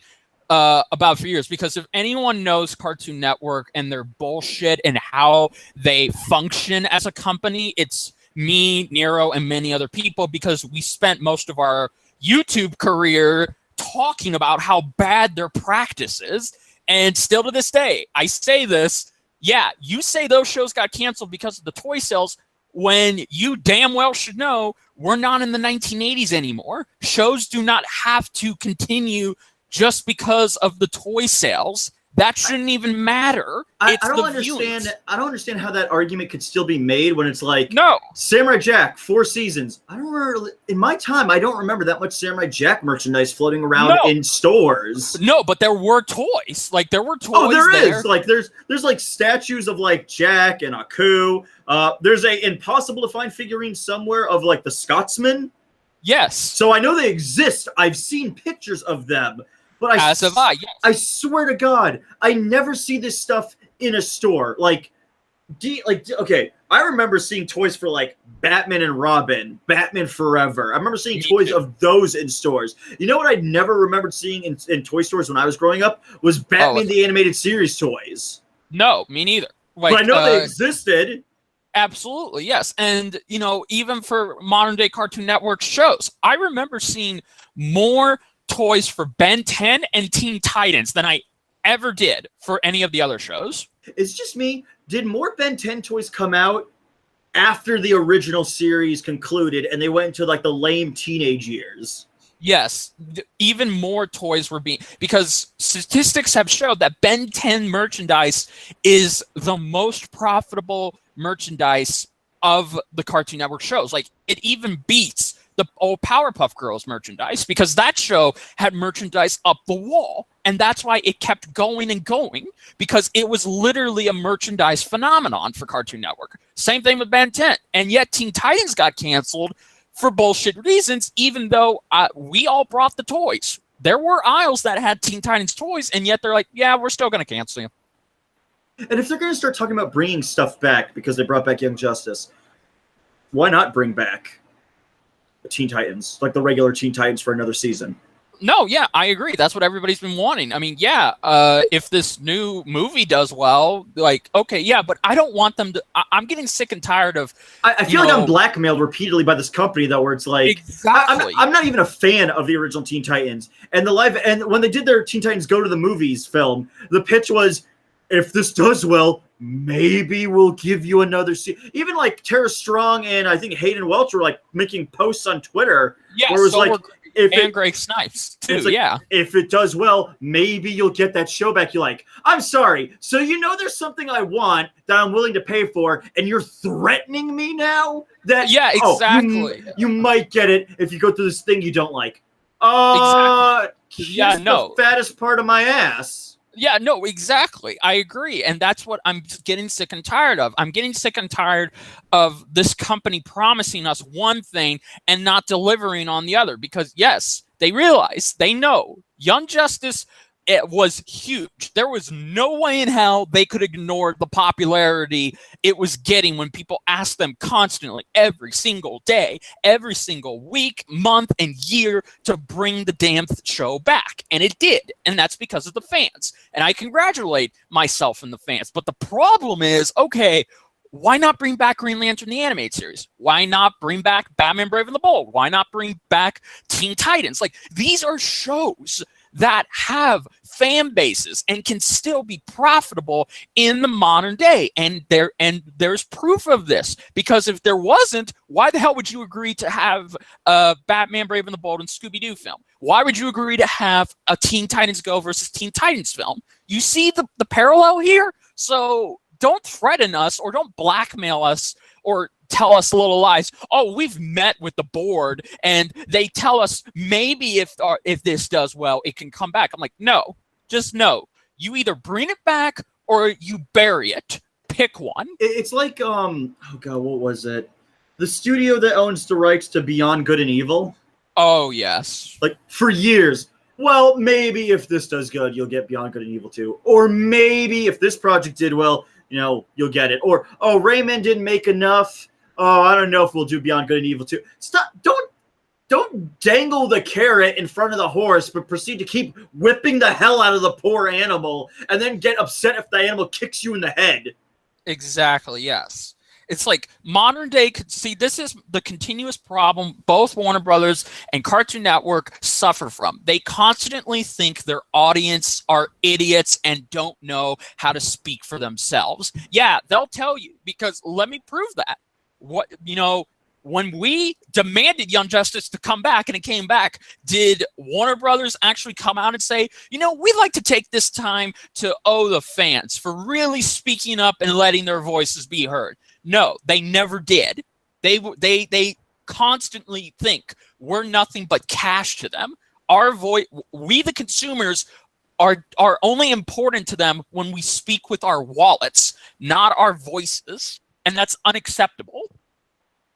about for years, because if anyone knows Cartoon Network and their bullshit and how they function as a company, it's me, Nero, and many other people, because we spent most of our YouTube career talking about how bad their practice is. And still to this day, I say this, yeah, you say those shows got canceled because of the toy sales when you damn well should know we're not in the 1980s anymore. Shows do not have to continue just because of the toy sales. That shouldn't even matter. I don't understand. I don't understand how that argument could still be made when it's like, no, Samurai Jack, 4 seasons. I don't remember in my time. I don't remember that much Samurai Jack merchandise floating around in stores. No, but there were toys. Like there were toys. Oh, there is. Like there's like statues of like Jack and Aku. There's a impossible to find figurine somewhere of like the Scotsman. Yes. So I know they exist. I've seen pictures of them. But as have I. Yes. I swear to God, I never see this stuff in a store. Okay, I remember seeing toys for like Batman and Robin, Batman Forever. I remember seeing toys of those in stores. You know what I never remembered seeing in toy stores when I was growing up was Batman the Animated Series toys. No, me neither. Like, but I know they existed. Absolutely, yes. And, even for modern day Cartoon Network shows, I remember seeing more toys for Ben 10 and Teen Titans than I ever did for any of the other shows. It's just me. Did more Ben 10 toys come out after the original series concluded and they went into like the lame teenage years? Yes, even more toys were being, because statistics have showed that Ben 10 merchandise is the most profitable merchandise of the Cartoon Network shows. Like, it even beats the old Powerpuff Girls merchandise, because that show had merchandise up the wall, and that's why it kept going and going, because it was literally a merchandise phenomenon for Cartoon Network. Same thing with Ben 10, and yet Teen Titans got canceled for bullshit reasons, even though we all brought the toys. There were aisles that had Teen Titans toys, and yet they're like, yeah, we're still going to cancel you. And if they're going to start talking about bringing stuff back because they brought back Young Justice, why not bring back the Teen Titans, like the regular Teen Titans, for another season? No, yeah, I agree. That's what everybody's been wanting. I mean, yeah, if this new movie does well, like, okay, yeah, but I don't want them to. I'm getting sick and tired of. I feel like I'm blackmailed repeatedly by this company, though, where it's like, exactly. I'm not even a fan of the original Teen Titans, and when they did their Teen Titans Go to the Movies film, the pitch was, if this does well, maybe we'll give you another season. Even like Tara Strong and I think Hayden Welch were like making posts on Twitter. Yeah, where it was so like, Greg Snipes too. Like, yeah, if it does well, maybe you'll get that show back. You're like, I'm sorry. So there's something I want that I'm willing to pay for, and you're threatening me now that exactly. You might get it if you go through this thing you don't like. Exactly. Yeah, the fattest part of my ass. Yeah, no, exactly. I agree. And that's what I'm getting sick and tired of. I'm getting sick and tired of this company promising us one thing and not delivering on the other. Because, yes, they realize, they know, Young Justice, it was huge. There was no way in hell they could ignore the popularity it was getting when people asked them constantly, every single day, every single week, month, and year to bring the damn show back. And it did. And that's because of the fans. And I congratulate myself and the fans. But the problem is, okay, why not bring back Green Lantern, the animated series? Why not bring back Batman Brave and the Bold? Why not bring back Teen Titans? Like, these are shows that have fan bases and can still be profitable in the modern day. And there's proof of this, because if there wasn't, why the hell would you agree to have Batman Brave and the Bold and Scooby-Doo film? Why would you agree to have a Teen Titans Go versus Teen Titans film? You see the parallel here? So don't threaten us or don't blackmail us or tell us little lies. Oh, we've met with the board and they tell us maybe if this does well, it can come back. I'm like, no, just no. You either bring it back or you bury it. Pick one. It's like, oh God, what was it? The studio that owns the rights to Beyond Good and Evil. Oh, yes. Like, for years. Well, maybe if this does good, you'll get Beyond Good and Evil 2. Or maybe if this project did well, you'll get it. Or, oh, Rayman didn't make enough. Oh, I don't know if we'll do Beyond Good and Evil 2. Stop. Don't dangle the carrot in front of the horse, but proceed to keep whipping the hell out of the poor animal and then get upset if the animal kicks you in the head. Exactly, yes. It's like modern day. See, this is the continuous problem both Warner Brothers and Cartoon Network suffer from. They constantly think their audience are idiots and don't know how to speak for themselves. Yeah, they'll tell you, because let me prove that. What, when we demanded Young Justice to come back and it came back, did Warner Brothers actually come out and say, we'd like to take this time to owe the fans for really speaking up and letting their voices be heard? No, they never did. They constantly think we're nothing but cash to them. Our voice, we the consumers, are only important to them when we speak with our wallets, not our voices, and that's unacceptable.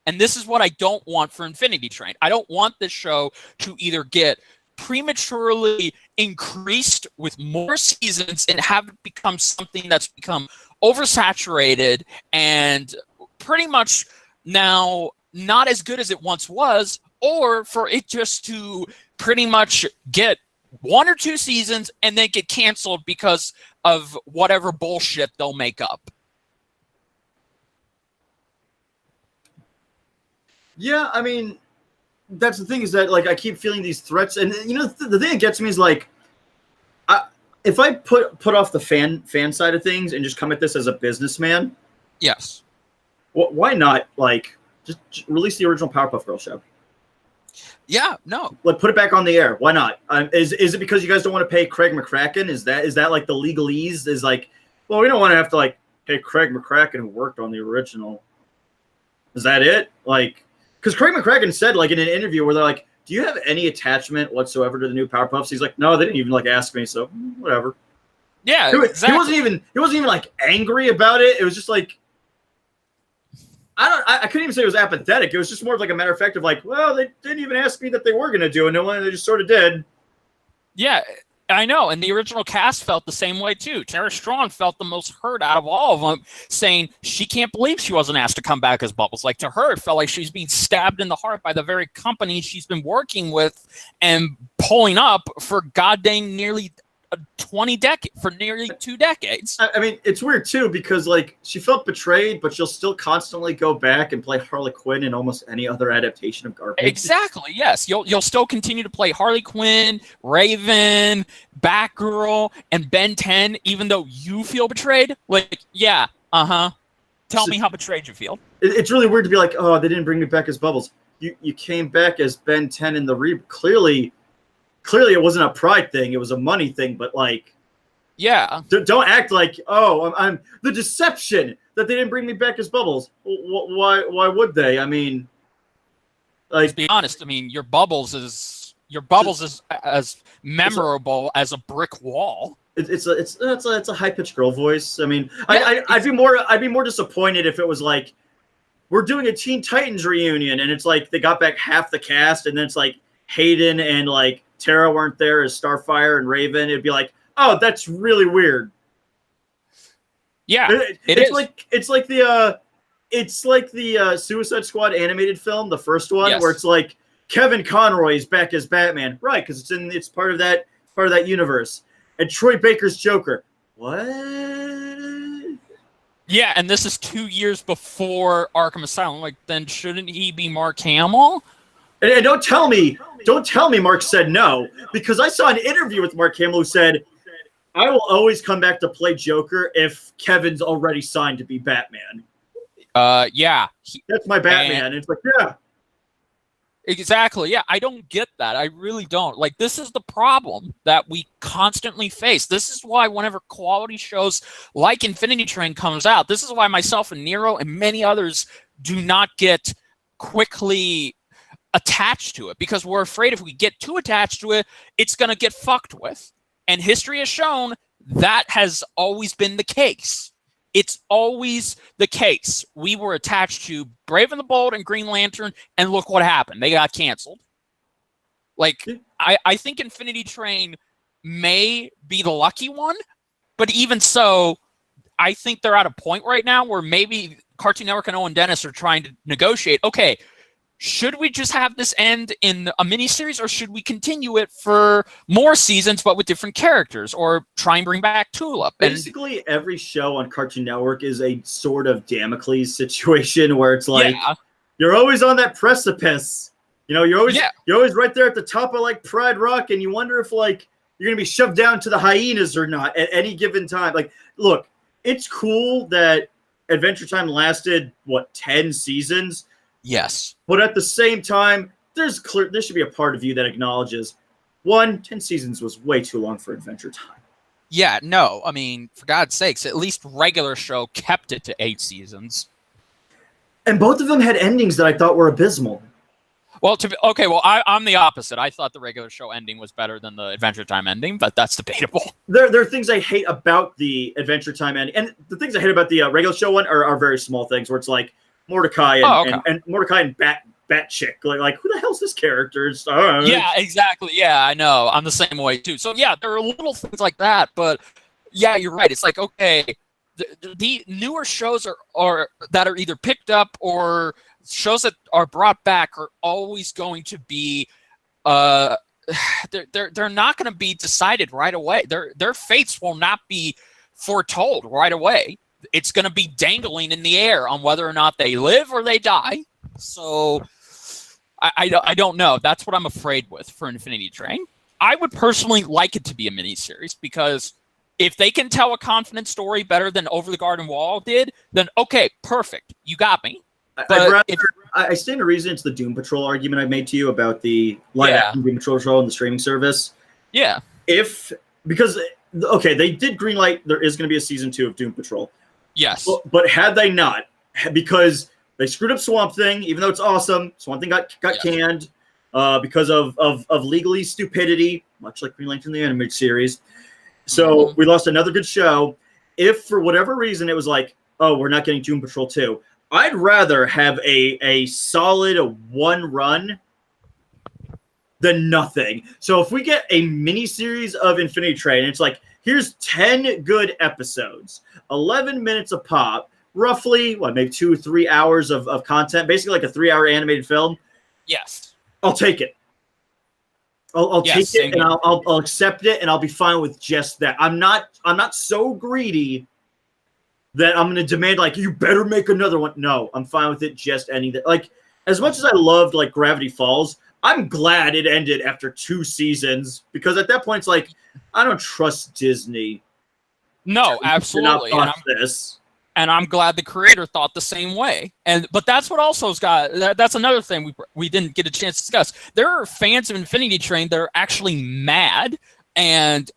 And this is what I don't want for Infinity Train. I don't want this show to either get prematurely increased with more seasons and have it become something that's become oversaturated and pretty much now not as good as it once was, or for it just to pretty much get 1 or 2 seasons and then get canceled because of whatever bullshit they'll make up. Yeah, I mean, that's the thing, is that I keep feeling these threats, and the thing that gets me is if I put off the fan side of things and just come at this as a businessman, yes, why not just release the original Powerpuff Girls show? Yeah, no, put it back on the air. Why not? Is it because you guys don't want to pay Craig McCracken? Is that the legalese? Is well, we don't want to have to pay Craig McCracken, who worked on the original. Is that it? Because Craig McCracken said, in an interview where they're like, do you have any attachment whatsoever to the new Powerpuffs? He's like, no, they didn't even ask me, so whatever. Yeah, exactly. He wasn't even angry about it. It was just I couldn't even say it was apathetic. It was just more of a matter of fact of well, they didn't even ask me that they were going to do it, and they just sort of did. Yeah, I know, and the original cast felt the same way too. Tara Strong felt the most hurt out of all of them, saying she can't believe she wasn't asked to come back as Bubbles. To her, it felt like she's being stabbed in the heart by the very company she's been working with and pulling up for goddamn nearly 2 decades. I mean, it's weird too, because she felt betrayed, but she'll still constantly go back and play Harley Quinn in almost any other adaptation of garbage. Exactly. Yes, you'll still continue to play Harley Quinn, Raven, Batgirl, and Ben 10, even though you feel betrayed. Tell me how betrayed you feel. It's really weird to be oh, they didn't bring me back as Bubbles. You came back as Ben 10 in the Clearly it wasn't a pride thing. It was a money thing, but yeah. Don't act oh, I'm the deception that they didn't bring me back as Bubbles. Why would they? I mean, let's be honest. I mean, your Bubbles is as memorable as a brick wall. It's a high pitched girl voice. I mean, yeah, I'd be more disappointed if it was we're doing a Teen Titans reunion and it's they got back half the cast and then it's Hayden and Tara weren't there as Starfire and Raven. It'd be oh, that's really weird. Yeah, it's like the Suicide Squad animated film, the first one, yes, where it's Kevin Conroy is back as Batman, right? Because it's part of that universe. And Troy Baker's Joker. What? Yeah, and this is 2 years before Arkham Asylum. Then shouldn't he be Mark Hamill? And don't tell me Mark said no, because I saw an interview with Mark Hamill who said, I will always come back to play Joker if Kevin's already signed to be Batman. Yeah. That's my Batman. And it's yeah. Exactly. Yeah, I don't get that. I really don't. This is the problem that we constantly face. This is why whenever quality shows like Infinity Train comes out, this is why myself and Nero and many others do not get quickly attached to it, because we're afraid if we get too attached to it, it's going to get fucked with. And history has shown that has always been the case. It's always the case. We were attached to Brave and the Bold and Green Lantern, and look what happened. They got canceled. I think Infinity Train may be the lucky one, but even so, I think they're at a point right now where maybe Cartoon Network and Owen Dennis are trying to negotiate. Okay, should we just have this end in a miniseries, or should we continue it for more seasons but with different characters, or try and bring back Tulip? Basically, every show on Cartoon Network is a sort of Damocles situation where it's like you're always on that precipice. You know, you're always right there at the top of like Pride Rock, and you wonder if like you're gonna be shoved down to the hyenas or not at any given time. Like, look, it's cool that Adventure Time lasted 10 seasons. Yes. But at the same time, there should be a part of you that acknowledges 10 seasons was way too long for Adventure Time. Yeah, no. I mean, for God's sakes, at least regular show kept it to 8 seasons. And both of them had endings that I thought were abysmal. Well, I'm the opposite. I thought the regular show ending was better than the Adventure Time ending, but that's debatable. There are things I hate about the Adventure Time ending, and the things I hate about the regular show one are very small things, where it's like Mordecai and Mordecai and Bat Chick. Like who the hell's this character? Yeah, exactly. Yeah, I know. I'm the same way too. So yeah, there are little things like that, but yeah, you're right. It's like, okay, the newer shows are that are either picked up or shows that are brought back are always going to be they're not going to be decided right away. Their fates will not be foretold right away. It's going to be dangling in the air on whether or not they live or they die. So I don't know. That's what I'm afraid with for Infinity Train. I would personally like it to be a miniseries, because if they can tell a confident story better than Over the Garden Wall did, then okay, perfect. You got me. But I stand to reason it's the Doom Patrol argument I made to you about the live-action Doom Patrol show on the streaming service. Yeah. Because they did greenlight there is going to be a season 2 of Doom Patrol. Yes. But had they not, because they screwed up Swamp Thing, even though it's awesome, Swamp Thing got canned because of legally stupidity, much like Green Lantern the animated series. So we lost another good show. If for whatever reason it was like, oh, we're not getting Doom Patrol 2, I'd rather have a solid 1 run than nothing. So if we get a mini-series of Infinity Train, it's like, here's 10 good episodes, 11 minutes a pop, roughly, maybe 2-3 hours of content, basically like a 3-hour animated film. Yes. I'll take it. I'll take it, and I'll accept it, and I'll be fine with just that. I'm not so greedy that I'm going to demand, like, you better make another one. No, I'm fine with it just ending that. Like, as much as I loved, like, Gravity Falls, I'm glad it ended after 2 seasons, because at that point, it's like, I don't trust Disney. No, absolutely. And I'm glad the creator thought the same way. But that's what also's got. That's another thing we didn't get a chance to discuss. There are fans of Infinity Train that are actually mad and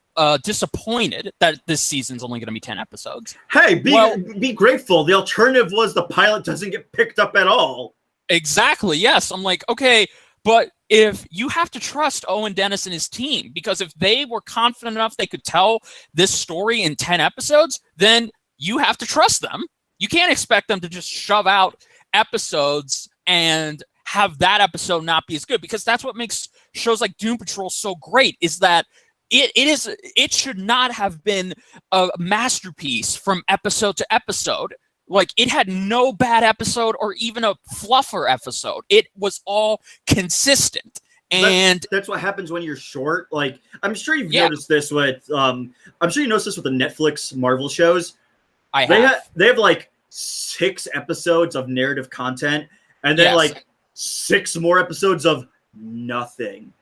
disappointed that this season's only going to be 10 episodes. Hey, be grateful. The alternative was the pilot doesn't get picked up at all. Exactly. Yes. I'm like, okay, but if you have to trust Owen Dennis and his team, because if they were confident enough they could tell this story in 10 episodes, then you have to trust them. You can't expect them to just shove out episodes and have that episode not be as good, because that's what makes shows like Doom Patrol so great, is that it should not have been a masterpiece from episode to episode. Like, it had no bad episode or even a fluffer episode. It was all consistent. And that's what happens when you're short. Like, I'm sure you've noticed this with I'm sure you noticed this with the Netflix Marvel shows. They have like 6 episodes of narrative content, and then like 6 more episodes of nothing.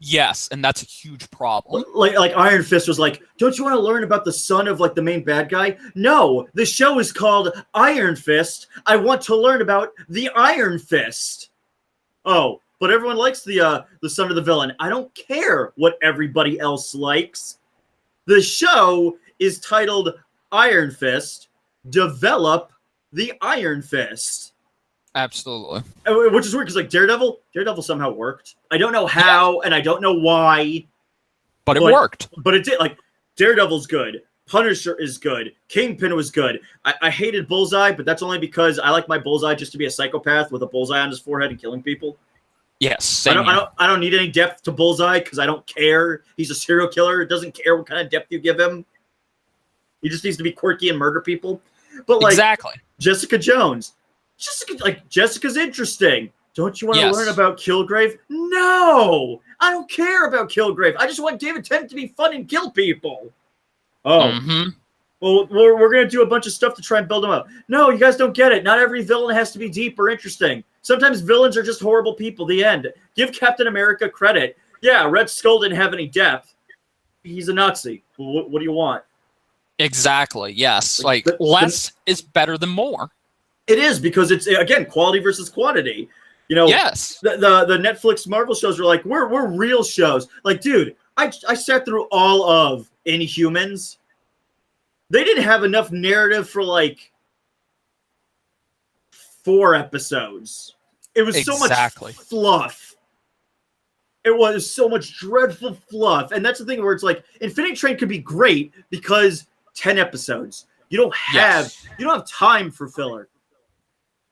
Yes, and that's a huge problem. Like Iron Fist was like, don't you want to learn about the son of like the main bad guy? No, the show is called Iron Fist. I want to learn about the Iron Fist. Oh, but everyone likes the son of the villain. I don't care what everybody else likes. The show is titled Iron Fist. Develop the Iron Fist. Absolutely. Which is weird, because like Daredevil somehow worked. I don't know how, and I don't know why. But it worked. But it did. Like, Daredevil's good. Punisher is good. Kingpin was good. I hated Bullseye, but that's only because I like my Bullseye just to be a psychopath with a bullseye on his forehead and killing people. Yes. I don't need any depth to Bullseye, because I don't care. He's a serial killer. It doesn't care what kind of depth you give him. He just needs to be quirky and murder people. But like, exactly. Jessica Jones. Jessica's interesting. Don't you want to Yes. learn about Kilgrave? No! I don't care about Kilgrave. I just want David Tennant to be fun and kill people. Oh. Mm-hmm. Well, we're going to do a bunch of stuff to try and build him up. No, you guys don't get it. Not every villain has to be deep or interesting. Sometimes villains are just horrible people. The end. Give Captain America credit. Yeah, Red Skull didn't have any depth. He's a Nazi. What do you want? Exactly. Yes. Like less is better than more. It is, because it's, again, quality versus quantity. You know, Yes. The Netflix Marvel shows are like, we're real shows. Like, dude, I sat through all of Inhumans. They didn't have enough narrative for like 4 episodes. It was so much fluff. It was so much dreadful fluff. And that's the thing where it's like, Infinity Train could be great because 10 episodes. You don't have time for filler.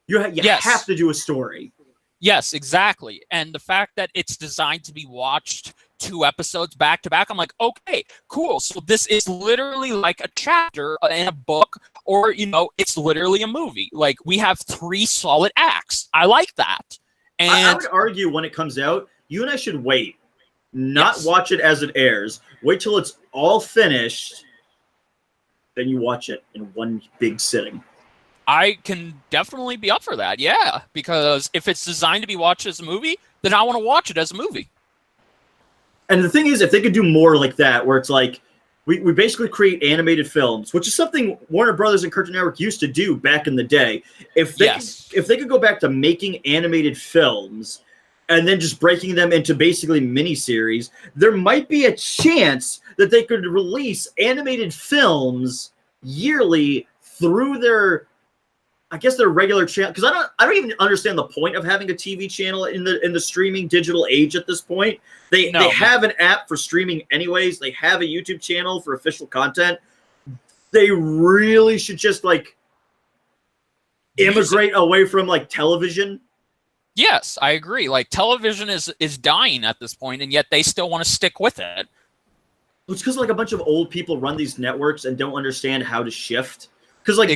You have to do a story. Yes, exactly. And the fact that it's designed to be watched 2 episodes back to back, I'm like, okay, cool. So this is literally like a chapter in a book, or, you know, it's literally a movie. Like, we have 3 solid acts. I like that. And I would argue when it comes out, you and I should wait. Not watch it as it airs. Wait till it's all finished. Then you watch it in one big sitting. I can definitely be up for that, yeah. Because if it's designed to be watched as a movie, then I want to watch it as a movie. And the thing is, if they could do more like that, where it's like, we basically create animated films, which is something Warner Brothers and Cartoon Network used to do back in the day. If they could go back to making animated films and then just breaking them into basically miniseries, there might be a chance that they could release animated films yearly through their, I guess, their regular channel. Because I don't even understand the point of having a TV channel in the streaming digital age at this point. They have an app for streaming anyways. They have a YouTube channel for official content. They really should just like immigrate away from like television. Yes, I agree. Like, television is dying at this point, and yet they still want to stick with it. It's because like a bunch of old people run these networks and don't understand how to shift. Because like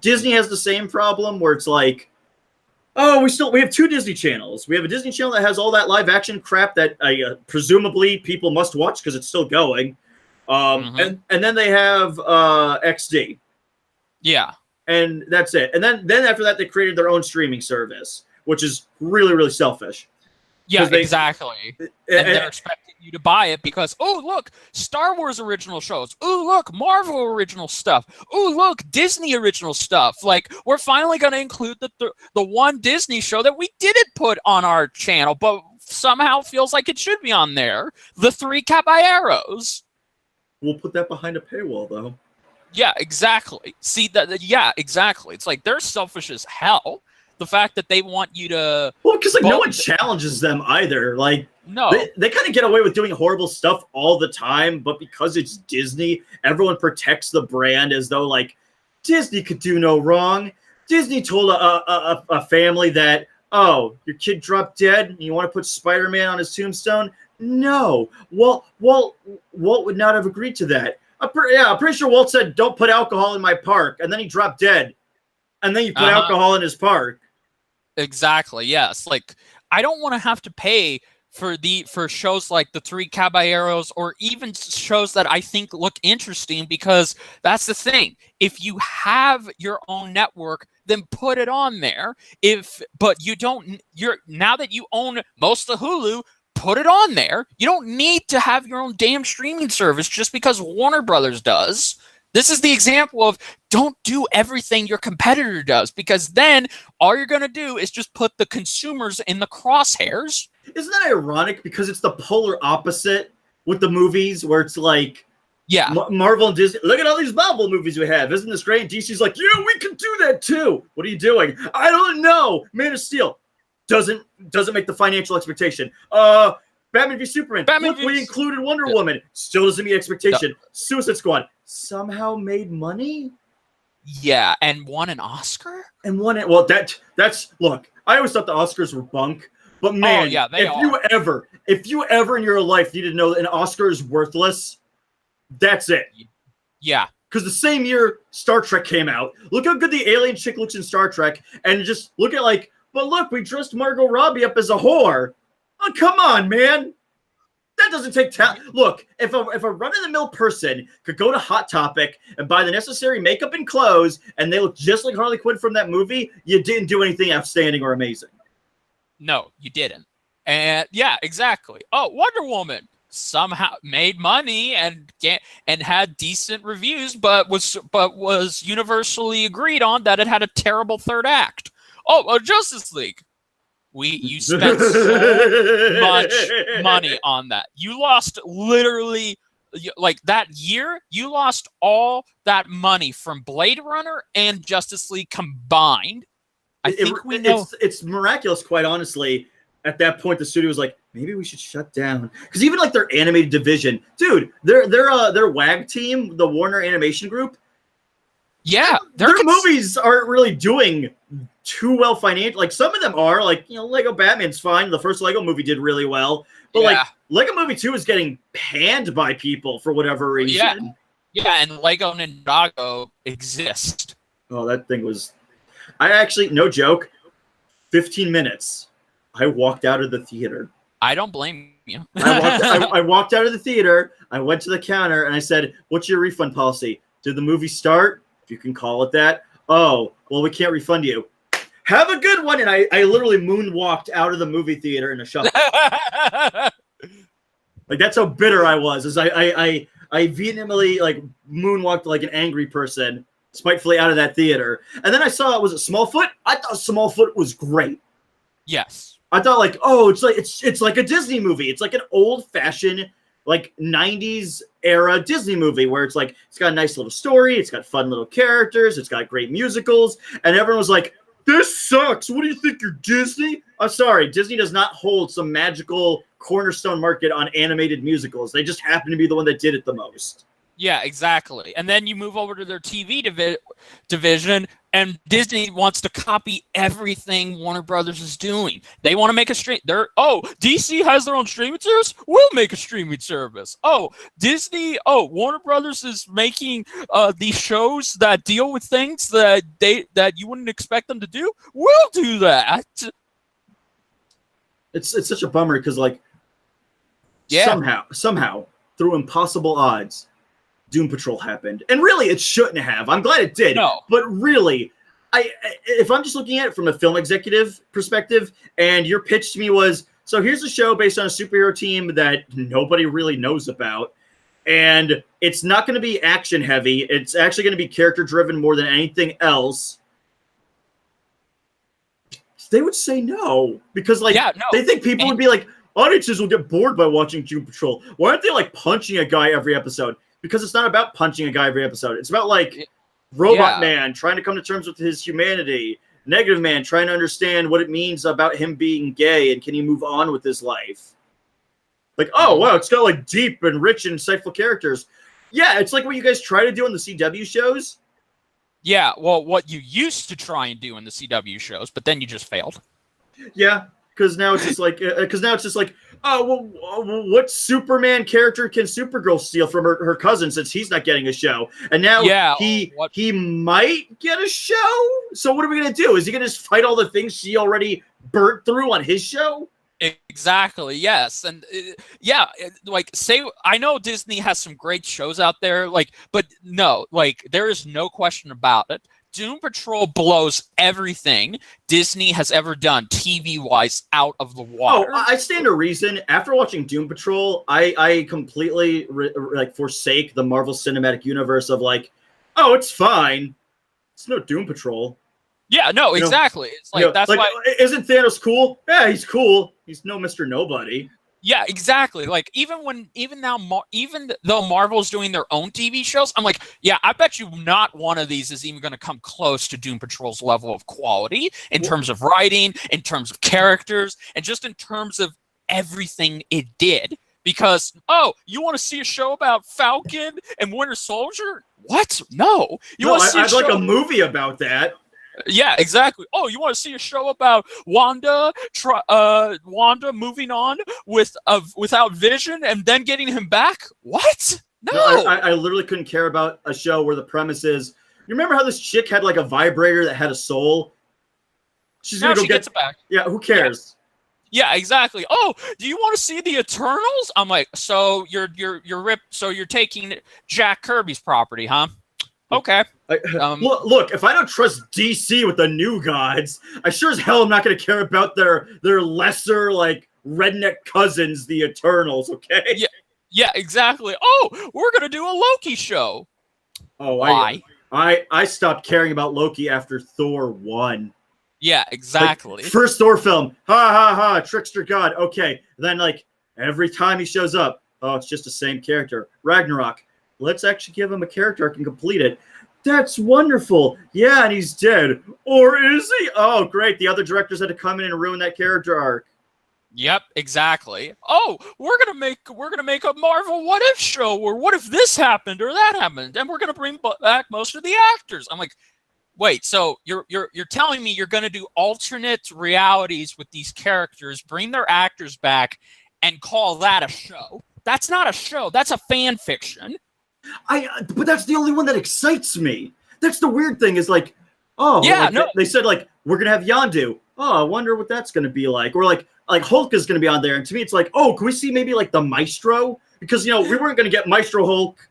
Disney has the same problem where it's like, oh, we have 2 Disney channels. We have a Disney channel that has all that live action crap that presumably people must watch because it's still going, and then they have XD. Yeah, and that's it. And then after that, they created their own streaming service, which is really, really selfish. Yeah, exactly. And they're expecting you to buy it because, oh, look, Star Wars original shows. Oh, look, Marvel original stuff. Oh, look, Disney original stuff. Like, we're finally going to include the one Disney show that we didn't put on our channel, but somehow feels like it should be on there. The 3 Caballeros. We'll put that behind a paywall, though. Yeah, exactly. See, yeah, exactly. It's like they're selfish as hell. The fact that they want you to... Well, because like no one challenges them either. Like, no, they kind of get away with doing horrible stuff all the time, but because it's Disney, everyone protects the brand as though like Disney could do no wrong. Disney told a family that, oh, your kid dropped dead and you want to put Spider-Man on his tombstone? No. Walt would not have agreed to that. I'm pretty sure Walt said, don't put alcohol in my park, and then he dropped dead. And then you put alcohol in his park. Exactly. Yes. Like, I don't want to have to pay for shows like the 3 Caballeros, or even shows that I think look interesting, because that's the thing. If you have your own network, then put it on there. But you don't. Now that you own most of Hulu, put it on there. You don't need to have your own damn streaming service just because Warner Brothers does. This is the example of don't do everything your competitor does, because then all you're going to do is just put the consumers in the crosshairs. Isn't that ironic? Because it's the polar opposite with the movies, where it's like, Marvel and Disney, look at all these Marvel movies we have. Isn't this great? DC's like, yeah, we can do that too. What are you doing? I don't know. Man of Steel doesn't make the financial expectation. Batman v Superman. We included Wonder Woman. Still doesn't meet expectation. Suicide Squad somehow made money. Yeah, and won an Oscar. Well, that's look. I always thought the Oscars were bunk, but man, if you ever in your life needed to know that an Oscar is worthless, that's it. Yeah, because the same year Star Trek came out. Look how good the alien chick looks in Star Trek, and just look at like but look, we dressed Margot Robbie up as a whore. Oh, come on, man. That doesn't take talent. Look, if a run-of-the-mill person could go to Hot Topic and buy the necessary makeup and clothes, and they look just like Harley Quinn from that movie, you didn't do anything outstanding or amazing. No, you didn't. And yeah, exactly. Oh, Wonder Woman somehow made money and had decent reviews, but was universally agreed on that it had a terrible third act. Oh, Justice League. You spent so much money on that. You lost literally, like that year, you lost all that money from Blade Runner and Justice League combined. I think we know. It's miraculous, quite honestly. At that point, the studio was like, maybe we should shut down. Because even like their animated division, dude, their WAG team, the Warner Animation Group, yeah, their movies aren't really doing too well financially. Like some of them are, like, you know, Lego Batman's fine. The first Lego movie did really well, but like Lego Movie 2 is getting panned by people for whatever reason. Yeah, and Lego Ninjago exist. Oh, that thing was. I actually, no joke, 15 minutes. I walked out of the theater. I don't blame you. I walked out of the theater. I went to the counter and I said, "What's your refund policy? Did the movie start? If you can call it that." "Oh, well, we can't refund you." "Have a good one." And I literally moonwalked out of the movie theater in a shuffle. Like, that's how bitter I was. As I vehemently like moonwalked like an angry person, spitefully out of that theater. And then I saw, was it Smallfoot? I thought Smallfoot was great. Yes. I thought, like, oh, it's like a Disney movie. It's like an old-fashioned, like, 90s era Disney movie where it's like, it's got a nice little story, it's got fun little characters, it's got great musicals, and everyone was like, "This sucks. What do you think, you're Disney?" I'm sorry, Disney does not hold some magical cornerstone market on animated musicals. They just happen to be the one that did it the most. Yeah, exactly. And then you move over to their TV division, and Disney wants to copy everything Warner Brothers is doing. They want to make a stream. DC has their own streaming service. We'll make a streaming service. Warner Brothers is making these shows that deal with things that you wouldn't expect them to do. We'll do that. It's such a bummer because, like, somehow through impossible odds, Doom Patrol happened. And really, it shouldn't have. I'm glad it did. No. But really, if I'm just looking at it from a film executive perspective, and your pitch to me was, so here's a show based on a superhero team that nobody really knows about, and it's not going to be action heavy. It's actually going to be character driven more than anything else. They would say no. Because, like, they think people would be like, audiences will get bored by watching Doom Patrol. Why aren't they, like, punching a guy every episode? Because it's not about punching a guy every episode. It's about, like, Robot Man trying to come to terms with his humanity. Negative Man trying to understand what it means about him being gay and can he move on with his life. Like, oh, wow, it's got, like, deep and rich and insightful characters. Yeah, it's like what you guys try to do on the CW shows. Yeah, well, what you used to try and do in the CW shows, but then you just failed. Yeah, because now it's just like, oh, well, what Superman character can Supergirl steal from her cousin since he's not getting a show? And now he might get a show? So what are we going to do? Is he going to just fight all the things she already burnt through on his show? Exactly, yes. And I know Disney has some great shows out there, but no, there is no question about it. Doom Patrol blows everything Disney has ever done TV-wise out of the water. Oh, I stand to reason. After watching Doom Patrol, I completely forsake the Marvel Cinematic Universe of it's fine. It's no Doom Patrol. Yeah, no, exactly. It's that's why. Isn't Thanos cool? Yeah, he's cool. He's no Mr. Nobody. Yeah, exactly. Even though Marvel's doing their own TV shows, I'm like, yeah, I bet you not one of these is even going to come close to Doom Patrol's level of quality in terms of writing, in terms of characters, and just in terms of everything it did. Because, you want to see a show about Falcon and Winter Soldier? What? No. I'd like a movie about that. Yeah, exactly. Oh, you want to see a show about Wanda moving on without Vision and then getting him back? What? No. I literally couldn't care about a show where the premise is, you remember how this chick had a vibrator that had a soul? She's No, gonna go she get gets it back. Yeah, who cares? Yeah, exactly. Oh, do you want to see the Eternals? I'm like, so you're taking Jack Kirby's property, huh? Okay. Look, if I don't trust DC with the New Gods, I sure as hell am not going to care about their lesser, like, redneck cousins, the Eternals, okay? Yeah, exactly. Oh, we're going to do a Loki show. Oh, why? I stopped caring about Loki after Thor 1. Yeah, exactly. Like, first Thor film, ha ha ha, trickster god, okay. Then, like, every time he shows up, oh, it's just the same character. Ragnarok, let's actually give him a character arc and complete it. That's wonderful. Yeah, and he's dead. Or is he? Oh, great. The other directors had to come in and ruin that character arc. Yep, exactly. Oh, we're gonna make a Marvel What If show, or what if this happened or that happened, and we're gonna bring back most of the actors. I'm like, wait, so you're telling me you're gonna do alternate realities with these characters, bring their actors back, and call that a show? That's not a show. That's a fan fiction. But that's the only one that excites me. That's the weird thing is like, oh, yeah, like, no. They said like we're gonna have Yondu. Oh, I wonder what that's gonna be like. Or like Hulk is gonna be on there, and to me it's like, oh, can we see maybe like the Maestro? Because we weren't gonna get Maestro Hulk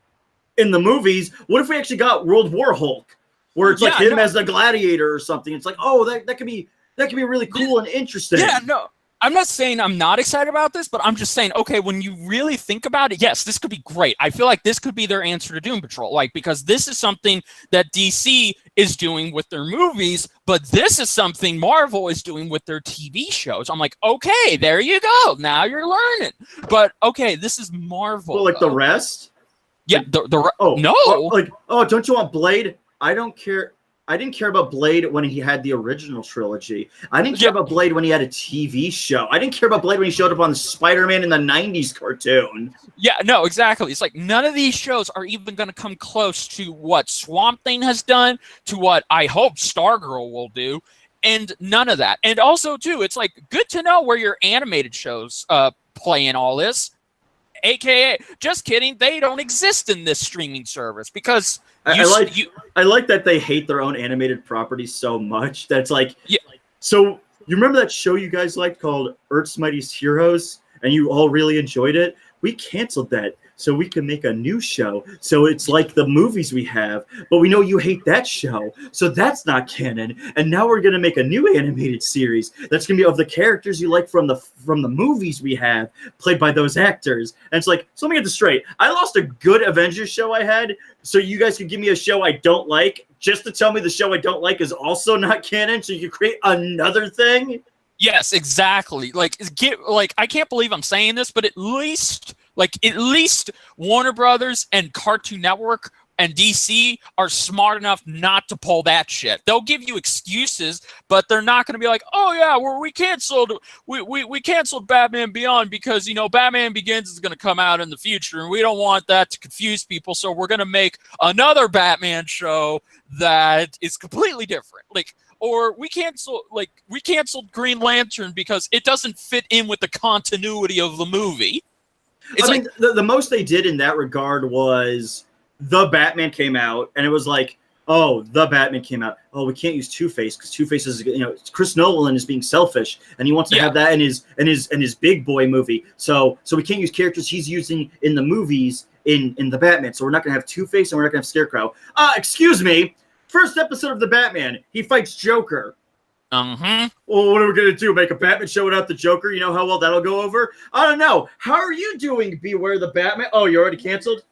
in the movies. What if we actually got World War Hulk, where it's like him as the gladiator or something? It's like, oh, that could be really cool and interesting. Yeah, no. I'm not saying I'm not excited about this, but I'm just saying, okay, when you really think about it, yes, this could be great. I feel like this could be their answer to Doom Patrol, like, because this is something that DC is doing with their movies, but this is something Marvel is doing with their TV shows. I'm like, okay, there you go. Now you're learning. But okay, this is Marvel. Well, like the rest? Yeah, like, don't you want Blade? I don't care. I didn't care about Blade when he had the original trilogy. I didn't care about Blade when he had a TV show. I didn't care about Blade when he showed up on Spider-Man in the 90s cartoon. Yeah, no, exactly. It's like none of these shows are even going to come close to what Swamp Thing has done, to what I hope Stargirl will do, and none of that. And also, too, it's like good to know where your animated shows play in all this. AKA, just kidding, they don't exist in this streaming service because I like that they hate their own animated properties so much. That's like, so you remember that show you guys liked called Earth's Mightiest Heroes, and you all really enjoyed it? We canceled that so we can make a new show. So it's like the movies we have, but we know you hate that show, so that's not canon. And now we're gonna make a new animated series that's gonna be of the characters you like from the movies we have, played by those actors. And it's like, so let me get this straight. I lost a good Avengers show I had, so you guys could give me a show I don't like, just to tell me the show I don't like is also not canon, so you could create another thing? Yes, exactly. Like I can't believe I'm saying this, but at least Warner Brothers and Cartoon Network and DC are smart enough not to pull that shit. They'll give you excuses, but they're not going to be like, "Oh yeah, we canceled Batman Beyond because Batman Begins is going to come out in the future, and we don't want that to confuse people, so we're going to make another Batman show that is completely different." Or we canceled Green Lantern because it doesn't fit in with the continuity of the movie. I mean, the most they did in that regard was The Batman came out, and it was like, oh, The Batman came out. Oh, we can't use Two-Face because Two-Face is, Chris Nolan is being selfish, and he wants to have that in his big boy movie. So we can't use characters he's using in the movies in the Batman. So we're not gonna have Two-Face and we're not gonna have Scarecrow. Excuse me. First episode of The Batman, he fights Joker. Uh-huh. Well, what are we going to do? Make a Batman show without the Joker? You know how well that'll go over? I don't know. How are you doing, Beware the Batman? Oh, you already canceled?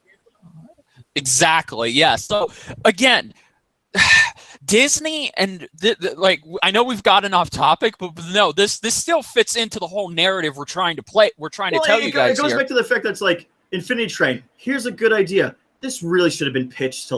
Exactly, yeah. So, again, Disney and, I know we've gotten off topic, but no, this still fits into the whole narrative we're trying to tell you guys it goes here. back to the fact that it's like, Infinity Train, here's a good idea. This really should have been pitched to,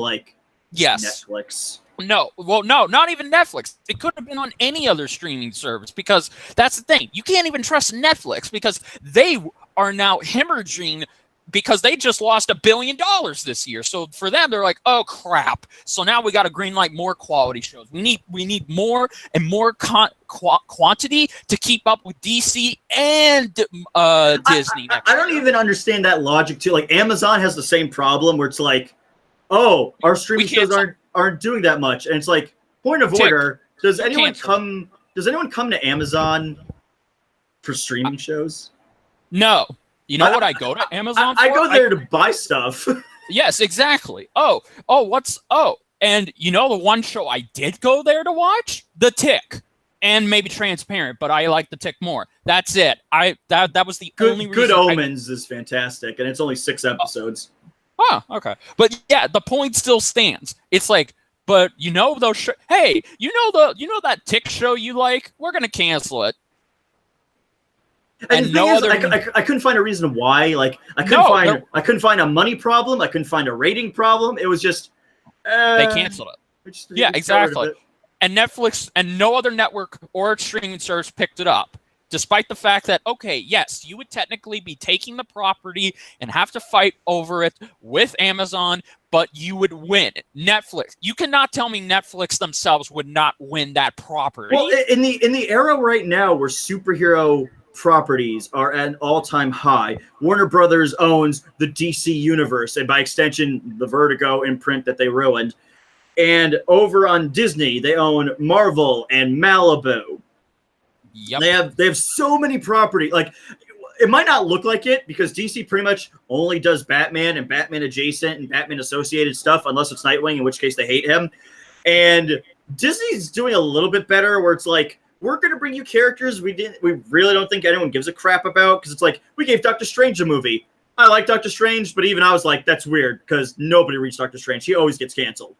Netflix. No, not even Netflix. It could have been on any other streaming service because that's the thing. You can't even trust Netflix because they are now hemorrhaging because they just lost $1 billion this year. So for them, they're like, oh crap. So now we got to greenlight more quality shows. We need more and more quantity to keep up with DC and Disney. I don't even understand that logic too. Like Amazon has the same problem where it's like, oh, our streaming shows aren't doing that much. And it's like, point of order, does anyone come Does anyone come to Amazon for streaming shows? No. You know what I go to Amazon for? I go there to buy stuff. Yes, exactly. And you know the one show I did go there to watch? The Tick. And maybe Transparent, but I like The Tick more. That's it. That was the only reason. Good Omens is fantastic, and it's only 6 episodes. Oh, okay. But yeah, the point still stands. It's like, but you know those hey, you know that Tick show you like? We're gonna cancel it. And the thing is, I couldn't find a reason why. Like I couldn't find a money problem. I couldn't find a rating problem. It was just they canceled it. Yeah, exactly. And Netflix and no other network or streaming service picked it up, despite the fact that, okay, yes, you would technically be taking the property and have to fight over it with Amazon, but you would win. Netflix, you cannot tell me Netflix themselves would not win that property. Well, in the era right now where superhero properties are at an all-time high, Warner Brothers owns the DC universe, and by extension, the Vertigo imprint that they ruined. And over on Disney, they own Marvel and Malibu. Yep. They have so many property. Like, it might not look like it because DC pretty much only does Batman and Batman adjacent and Batman associated stuff, unless it's Nightwing, in which case they hate him. And Disney's doing a little bit better, where it's like, we're going to bring you characters we really don't think anyone gives a crap about, because it's like, we gave Doctor Strange a movie. I like Doctor Strange, but even I was like, that's weird, because nobody reads Doctor Strange. He always gets canceled.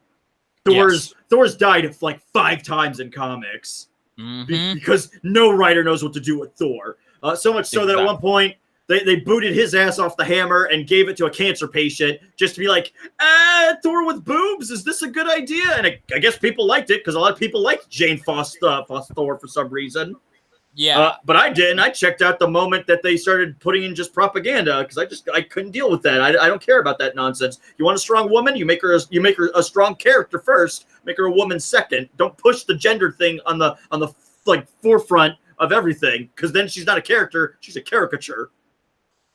Thor's died like 5 times in comics because no writer knows what to do with Thor. So much so that at one point they booted his ass off the hammer and gave it to a cancer patient just to be like, Thor with boobs, is this a good idea? And I guess people liked it because a lot of people liked Jane Foster Thor for some reason. Yeah, but I didn't. I checked out the moment that they started putting in just propaganda because I couldn't deal with that. I don't care about that nonsense. You want a strong woman? You make her a strong character first. Make her a woman second. Don't push the gender thing on the like forefront of everything, because then she's not a character. She's a caricature.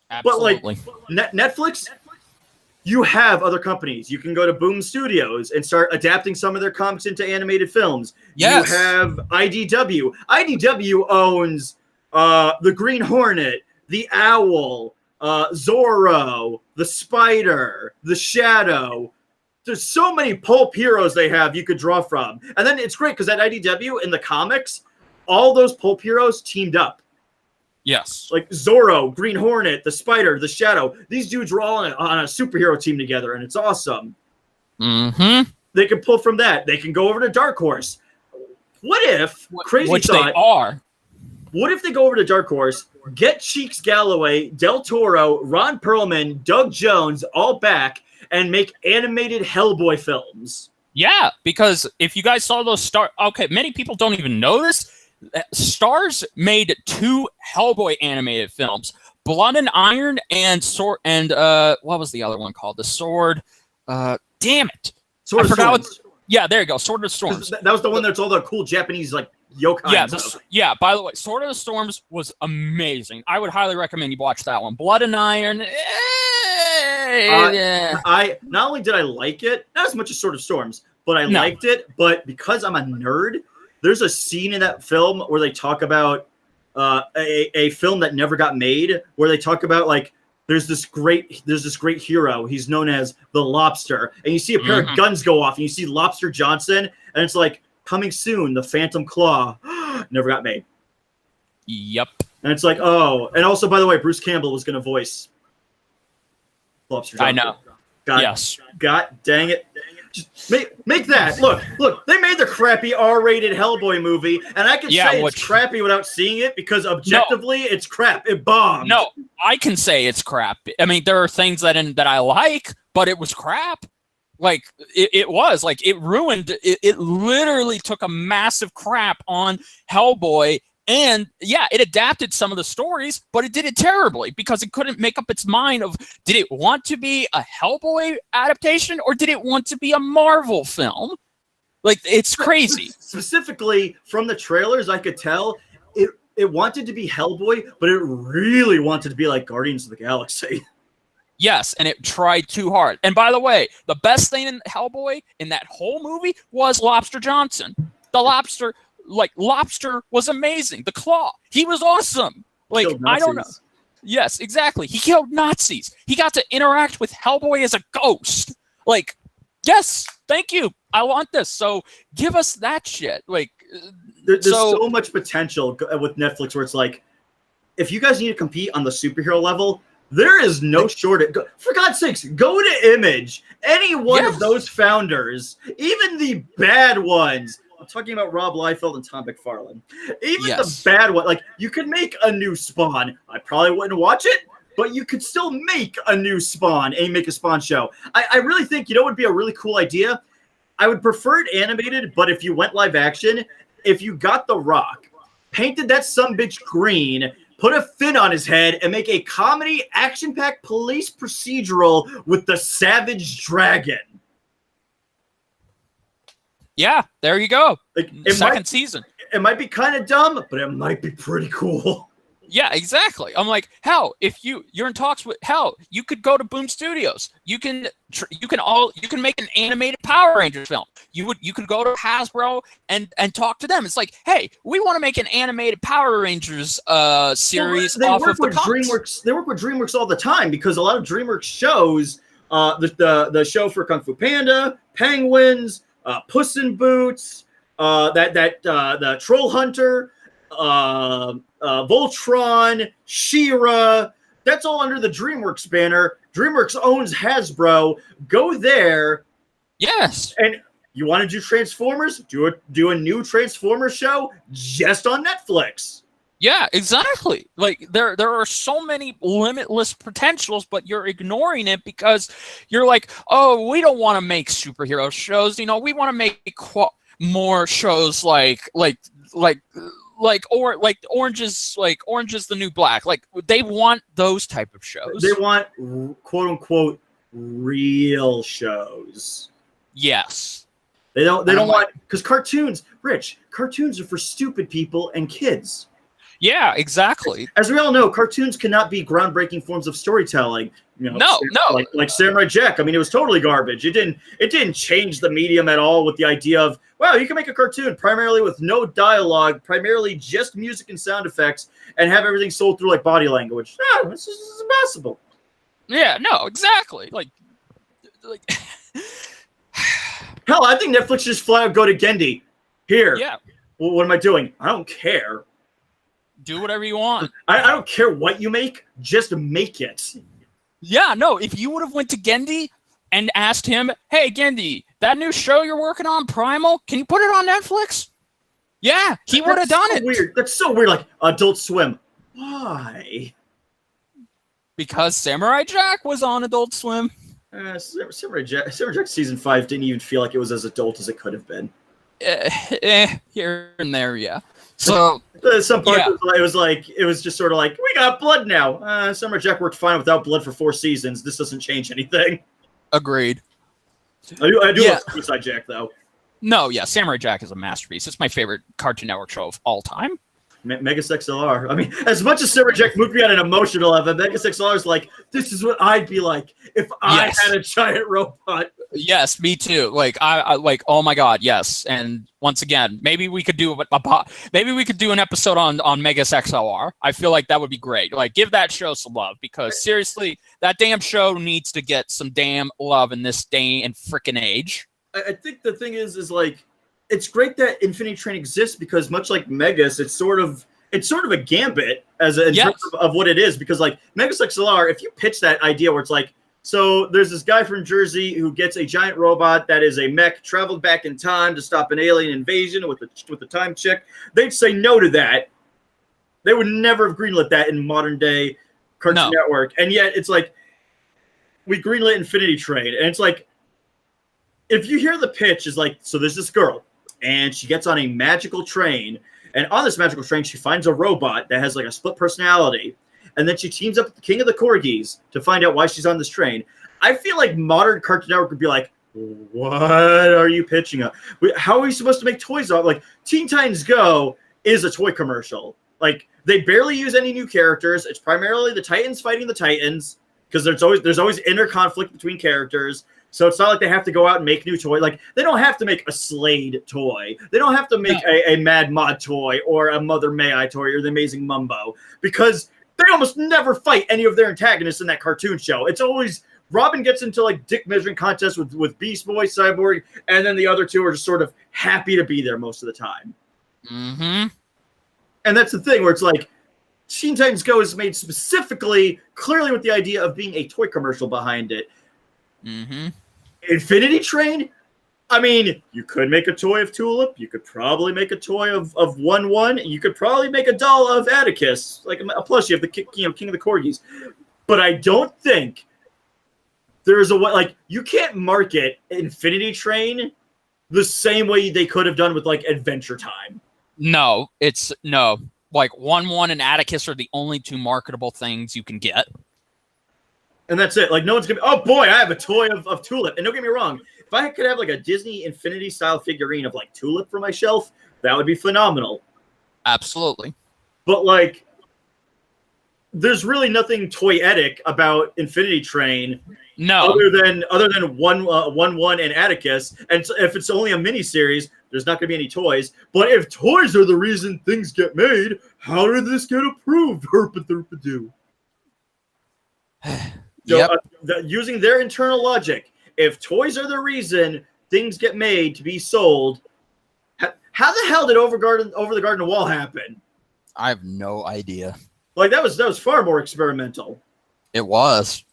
Absolutely. But like Netflix, you have other companies. You can go to Boom Studios and start adapting some of their comics into animated films. Yes. You have IDW. IDW owns the Green Hornet, the Owl, Zorro, the Spider, the Shadow. There's so many pulp heroes they have you could draw from. And then it's great because at IDW, in the comics, all those pulp heroes teamed up. Yes. Like Zorro, Green Hornet, the Spider, the Shadow. These dudes are all on a superhero team together, and it's awesome. Mm-hmm. They can pull from that. They can go over to Dark Horse. What if, Which they are. What if they go over to Dark Horse, get Cheeks Galloway, Del Toro, Ron Perlman, Doug Jones all back, and make animated Hellboy films? Yeah, because if you guys saw those many people don't even know this. Stars made 2 Hellboy animated films, Blood and Iron and Sword, and what was the other one called? The Sword. Damn it! Sword of Storms. Yeah, there you go. Sword of Storms. That was the one that's all the cool Japanese like yokai. Yeah. By the way, Sword of the Storms was amazing. I would highly recommend you watch that one. Blood and Iron. I not only did I like it, not as much as Sword of Storms, but I liked it. But because I'm a nerd, there's a scene in that film where they talk about a film that never got made, where they talk about like there's this great hero. He's known as the Lobster, and you see a pair of guns go off, and you see Lobster Johnson, and it's like, coming soon, the Phantom Claw. Never got made. Yep. And it's like, oh, and also, by the way, Bruce Campbell was going to voice Lobster Johnson. I know. God dang it. Just make that. Look, they made the crappy R-rated Hellboy movie, and I can say it's crappy without seeing it because objectively it's crap. It bombed. No, I can say it's crap. I mean, there are things that I like, but it was crap. Like, it was. Like, it ruined. It literally took a massive crap on Hellboy. And yeah, it adapted some of the stories, but it did it terribly because it couldn't make up its mind of, did it want to be a Hellboy adaptation or did it want to be a Marvel film? Like, it's crazy. Specifically from the trailers, I could tell it wanted to be Hellboy, but it really wanted to be like Guardians of the Galaxy. Yes, and it tried too hard. And by the way, the best thing in Hellboy in that whole movie was Lobster Johnson. The Lobster like Lobster was amazing. The Claw, he was awesome. Like I don't know. Yes, exactly. He killed Nazis. He got to interact with Hellboy as a ghost. Like, yes, thank you. I want this. So give us that shit. Like, there's so much potential with Netflix where it's like, if you guys need to compete on the superhero level, there is no shortage. For God's sakes, go to Image. Any one of those founders, even the bad ones. I'm talking about Rob Liefeld and Tom McFarlane. Even the bad one, like you could make a new Spawn. I probably wouldn't watch it, but you could still make a new Spawn and make a Spawn show. I really think, would be a really cool idea. I would prefer it animated, but if you went live action, if you got The Rock, painted that sumbitch green, put a fin on his head, and make a comedy, action-packed police procedural with the Savage Dragon. Yeah, there you go. Like, second season. It might be kind of dumb, but it might be pretty cool. Yeah, exactly. I'm like, hell, if you're in talks with you could go to Boom Studios. You can make an animated Power Rangers film. You could go to Hasbro and talk to them. It's like, hey, we want to make an animated Power Rangers series off of the comics. They work with DreamWorks all the time because a lot of DreamWorks shows, the show for Kung Fu Panda, Penguins, Puss in Boots, the Troll Hunter, Voltron, She-Ra, that's all under the DreamWorks banner. DreamWorks owns Hasbro. Go there. Yes. And you want to do Transformers? Do a new Transformers show just on Netflix. Yeah, exactly. Like there are so many limitless potentials, but you're ignoring it because you're like, oh, we don't want to make superhero shows. We want to make more shows like Orange is the New Black. Like they want those type of shows. They want quote unquote real shows. Yes. They don't want, because cartoons are for stupid people and kids. Yeah, exactly. As we all know, cartoons cannot be groundbreaking forms of storytelling. No. Like Samurai Jack. I mean, it was totally garbage. It didn't change the medium at all with the idea of, wow, you can make a cartoon primarily with no dialogue, primarily just music and sound effects, and have everything sold through like body language. No, this is impossible. Yeah, no, exactly. Like hell, I think Netflix should just flat out go to Gendy. Here. Yeah. Well, what am I doing? I don't care. Do whatever you want. I don't care what you make. Just make it. Yeah, no. If you would have went to Gendy and asked him, "Hey, Gendy, that new show you're working on, Primal, can you put it on Netflix?" Yeah, he would have done it. Weird. That's so weird. Like Adult Swim. Why? Because Samurai Jack was on Adult Swim. Samurai Jack season 5 didn't even feel like it was as adult as it could have been. Here and there, yeah. So some parts it was just sort of like, we got blood now. Samurai Jack worked fine without blood for 4 seasons. This doesn't change anything. Agreed. I do love Suicide Jack though. No, yeah, Samurai Jack is a masterpiece. It's my favorite Cartoon Network show of all time. Megas XLR. I mean, as much as Samurai Jack moved me on an emotional level, Megas XLR is like, this is what I'd be like if I had a giant robot. Yes, me too. Like I like, oh my god, yes. And once again, maybe we could do an episode on Megas XLR. I feel like that would be great. Like, give that show some love because seriously, that damn show needs to get some damn love in this day and freaking age. I think the thing is like, it's great that Infinity Train exists because much like Megas, it's sort of a gambit in terms of what it is, because like Megas XLR, if you pitch that idea where it's like, so there's this guy from Jersey who gets a giant robot that is a mech, traveled back in time to stop an alien invasion with the time chick, they'd say no to that. They would never have greenlit that in modern day Cartoon Network. And yet it's like, we greenlit Infinity Train, and it's like, if you hear the pitch is like, so there's this girl and she gets on a magical train, and on this magical train she finds a robot that has like a split personality, and then she teams up with the king of the corgis to find out why she's on this train. I feel like modern Cartoon Network would be like, what are you pitching up? How are we supposed to make toys out? Like, Teen Titans Go is a toy commercial. Like, they barely use any new characters. It's primarily the Titans fighting the Titans because there's always inner conflict between characters. So it's not like they have to go out and make new toys. Like, they don't have to make a Slade toy. They don't have to make a Mad Mod toy or a Mother May I toy or the Amazing Mumbo, because they almost never fight any of their antagonists in that cartoon show. It's always Robin gets into like dick measuring contests with Beast Boy, Cyborg, and then the other two are just sort of happy to be there most of the time. Mm-hmm. And that's the thing where it's like Teen Titans Go is made specifically, clearly with the idea of being a toy commercial behind it. Mm-hmm. Infinity Train, I mean, you could make a toy of Tulip. You could probably make a toy of 1-1. You could probably make a doll of Atticus, like a plushie of the King of the Corgis. But I don't think there's a way, like, you can't market Infinity Train the same way they could have done with like Adventure Time. No, like 1-1 and Atticus are the only two marketable things you can get. And that's it. Like, no one's gonna be, oh boy, I have a toy of Tulip. And don't get me wrong, if I could have like a Disney Infinity style figurine of like Tulip for my shelf, that would be phenomenal. Absolutely. But like, there's really nothing toyetic about Infinity Train. No. Other than 1-1 and Atticus. And so if it's only a mini series, there's not gonna be any toys. But if toys are the reason things get made, how did this get approved? Herpa-derpa-doo. Yep. Using their internal logic, if toys are the reason things get made to be sold, how the hell did Over the Garden Wall happen? I have no idea. Like, that was far more experimental. It was.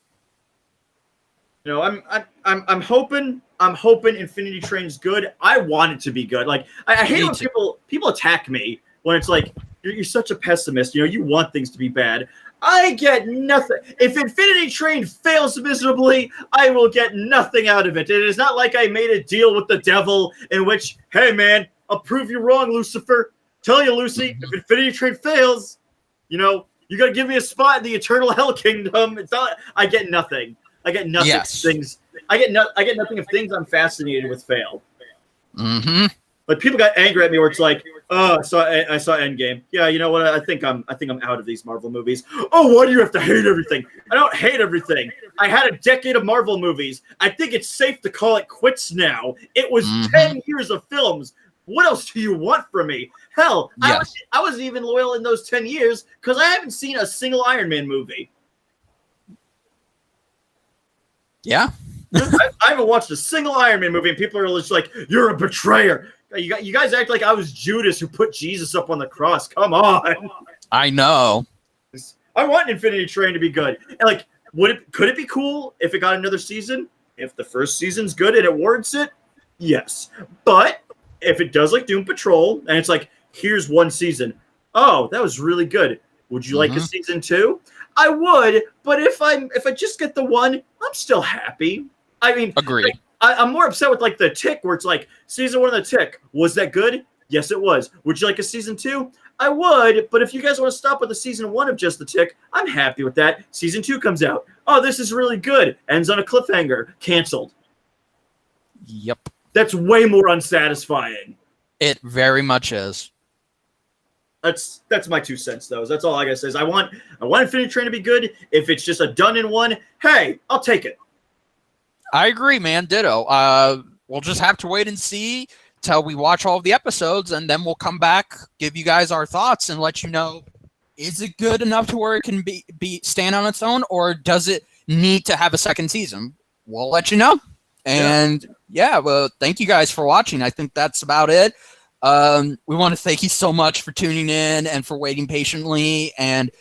You know, I'm hoping Infinity Train's good. I want it to be good. Like, I hate when people attack me when it's like, you're such a pessimist. You know, you want things to be bad. I get nothing. If Infinity Train fails miserably, I will get nothing out of it. It is not like I made a deal with the devil in which, hey man, I'll prove you wrong, Lucifer. Tell you, Lucy, if Infinity Train fails, you know, you got to give me a spot in the Eternal Hell Kingdom. It's not. I get nothing. I get nothing. Yes. Things. I get nothing if things I'm fascinated with fail. Mm-hmm. Like, people got angry at me where it's like, oh, I saw Endgame. Yeah, you know what? I think I'm out of these Marvel movies. Oh, why do you have to hate everything? I don't hate everything. I had a decade of Marvel movies. I think it's safe to call it quits now. It was 10 years of films. What else do you want from me? Hell, Yes. I was even loyal in those 10 years because I haven't seen a single Iron Man movie. Yeah. I haven't watched a single Iron Man movie, and people are just like, you're a betrayer. You guys act like I was Judas who put Jesus up on the cross. Come on. I know. I want Infinity Train to be good. And like, could it be cool if it got another season? If the first season's good and it warrants it, yes. But if it does like Doom Patrol and it's like, here's one season. Oh, that was really good. Would you like a season 2? I would, but if I just get the one, I'm still happy. I mean, Agree. I'm more upset with like the Tick, where it's like season 1 of the Tick. Was that good? Yes, it was. Would you like a season 2? I would, but if you guys want to stop with the season 1 of just the Tick, I'm happy with that. Season 2 comes out. Oh, this is really good. Ends on a cliffhanger. Canceled. Yep. That's way more unsatisfying. It very much is. That's my 2 cents, though. That's all I gotta say. Is I want Infinity Train to be good. If it's just a done in one, hey, I'll take it. I agree, man. Ditto. We'll just have to wait and see till we watch all of the episodes, and then we'll come back, give you guys our thoughts, and let you know, is it good enough to where it can be stand on its own, or does it need to have a second season? We'll let you know. And yeah, well, thank you guys for watching. I think that's about it. We want to thank you so much for tuning in and for waiting patiently. And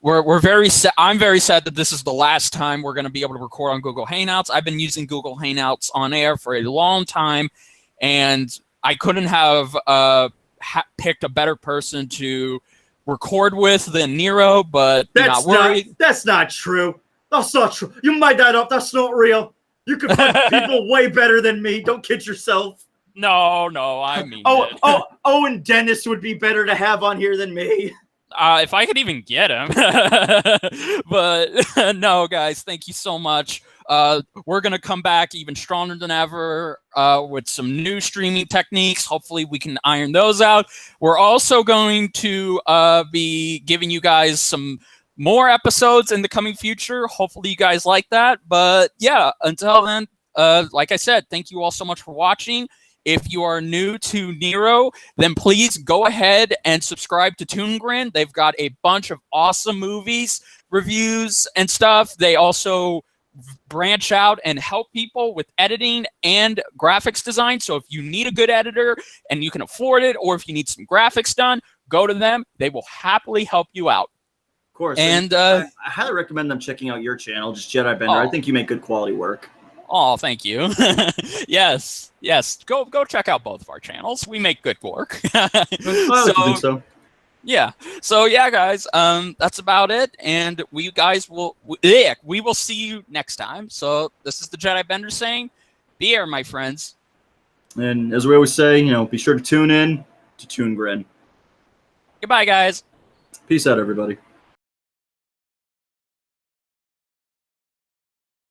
we're very sad. I'm very sad that this is the last time we're going to be able to record on Google Hangouts. I've been using Google Hangouts on air for a long time, and I couldn't have picked a better person to record with than Nero. But that's not worried. That's not true. That's not true. You made that up. That's not real. You can find people way better than me. Don't kid yourself. No, I mean Owen Dennis would be better to have on here than me. If I could even get him. But no, guys, thank you so much. We're going to come back even stronger than ever with some new streaming techniques. Hopefully we can iron those out. We're also going to be giving you guys some more episodes in the coming future. Hopefully you guys like that. But yeah, until then, like I said, thank you all so much for watching. If you are new to Nero, then please go ahead and subscribe to ToonGrin. They've got a bunch of awesome movies, reviews, and stuff. They also branch out and help people with editing and graphics design. So if you need a good editor and you can afford it, or if you need some graphics done, go to them. They will happily help you out. Of course. And I highly recommend them checking out your channel, just Jedi Bender. I think you make good quality work. Oh, thank you. Yes. Go check out both of our channels. We make good work. I think so. Yeah. So yeah, guys, that's about it. And we will see you next time. So this is the Jedi Bender saying, be air, my friends. And as we always say, be sure to tune in to ToonGrin. Goodbye, guys. Peace out, everybody.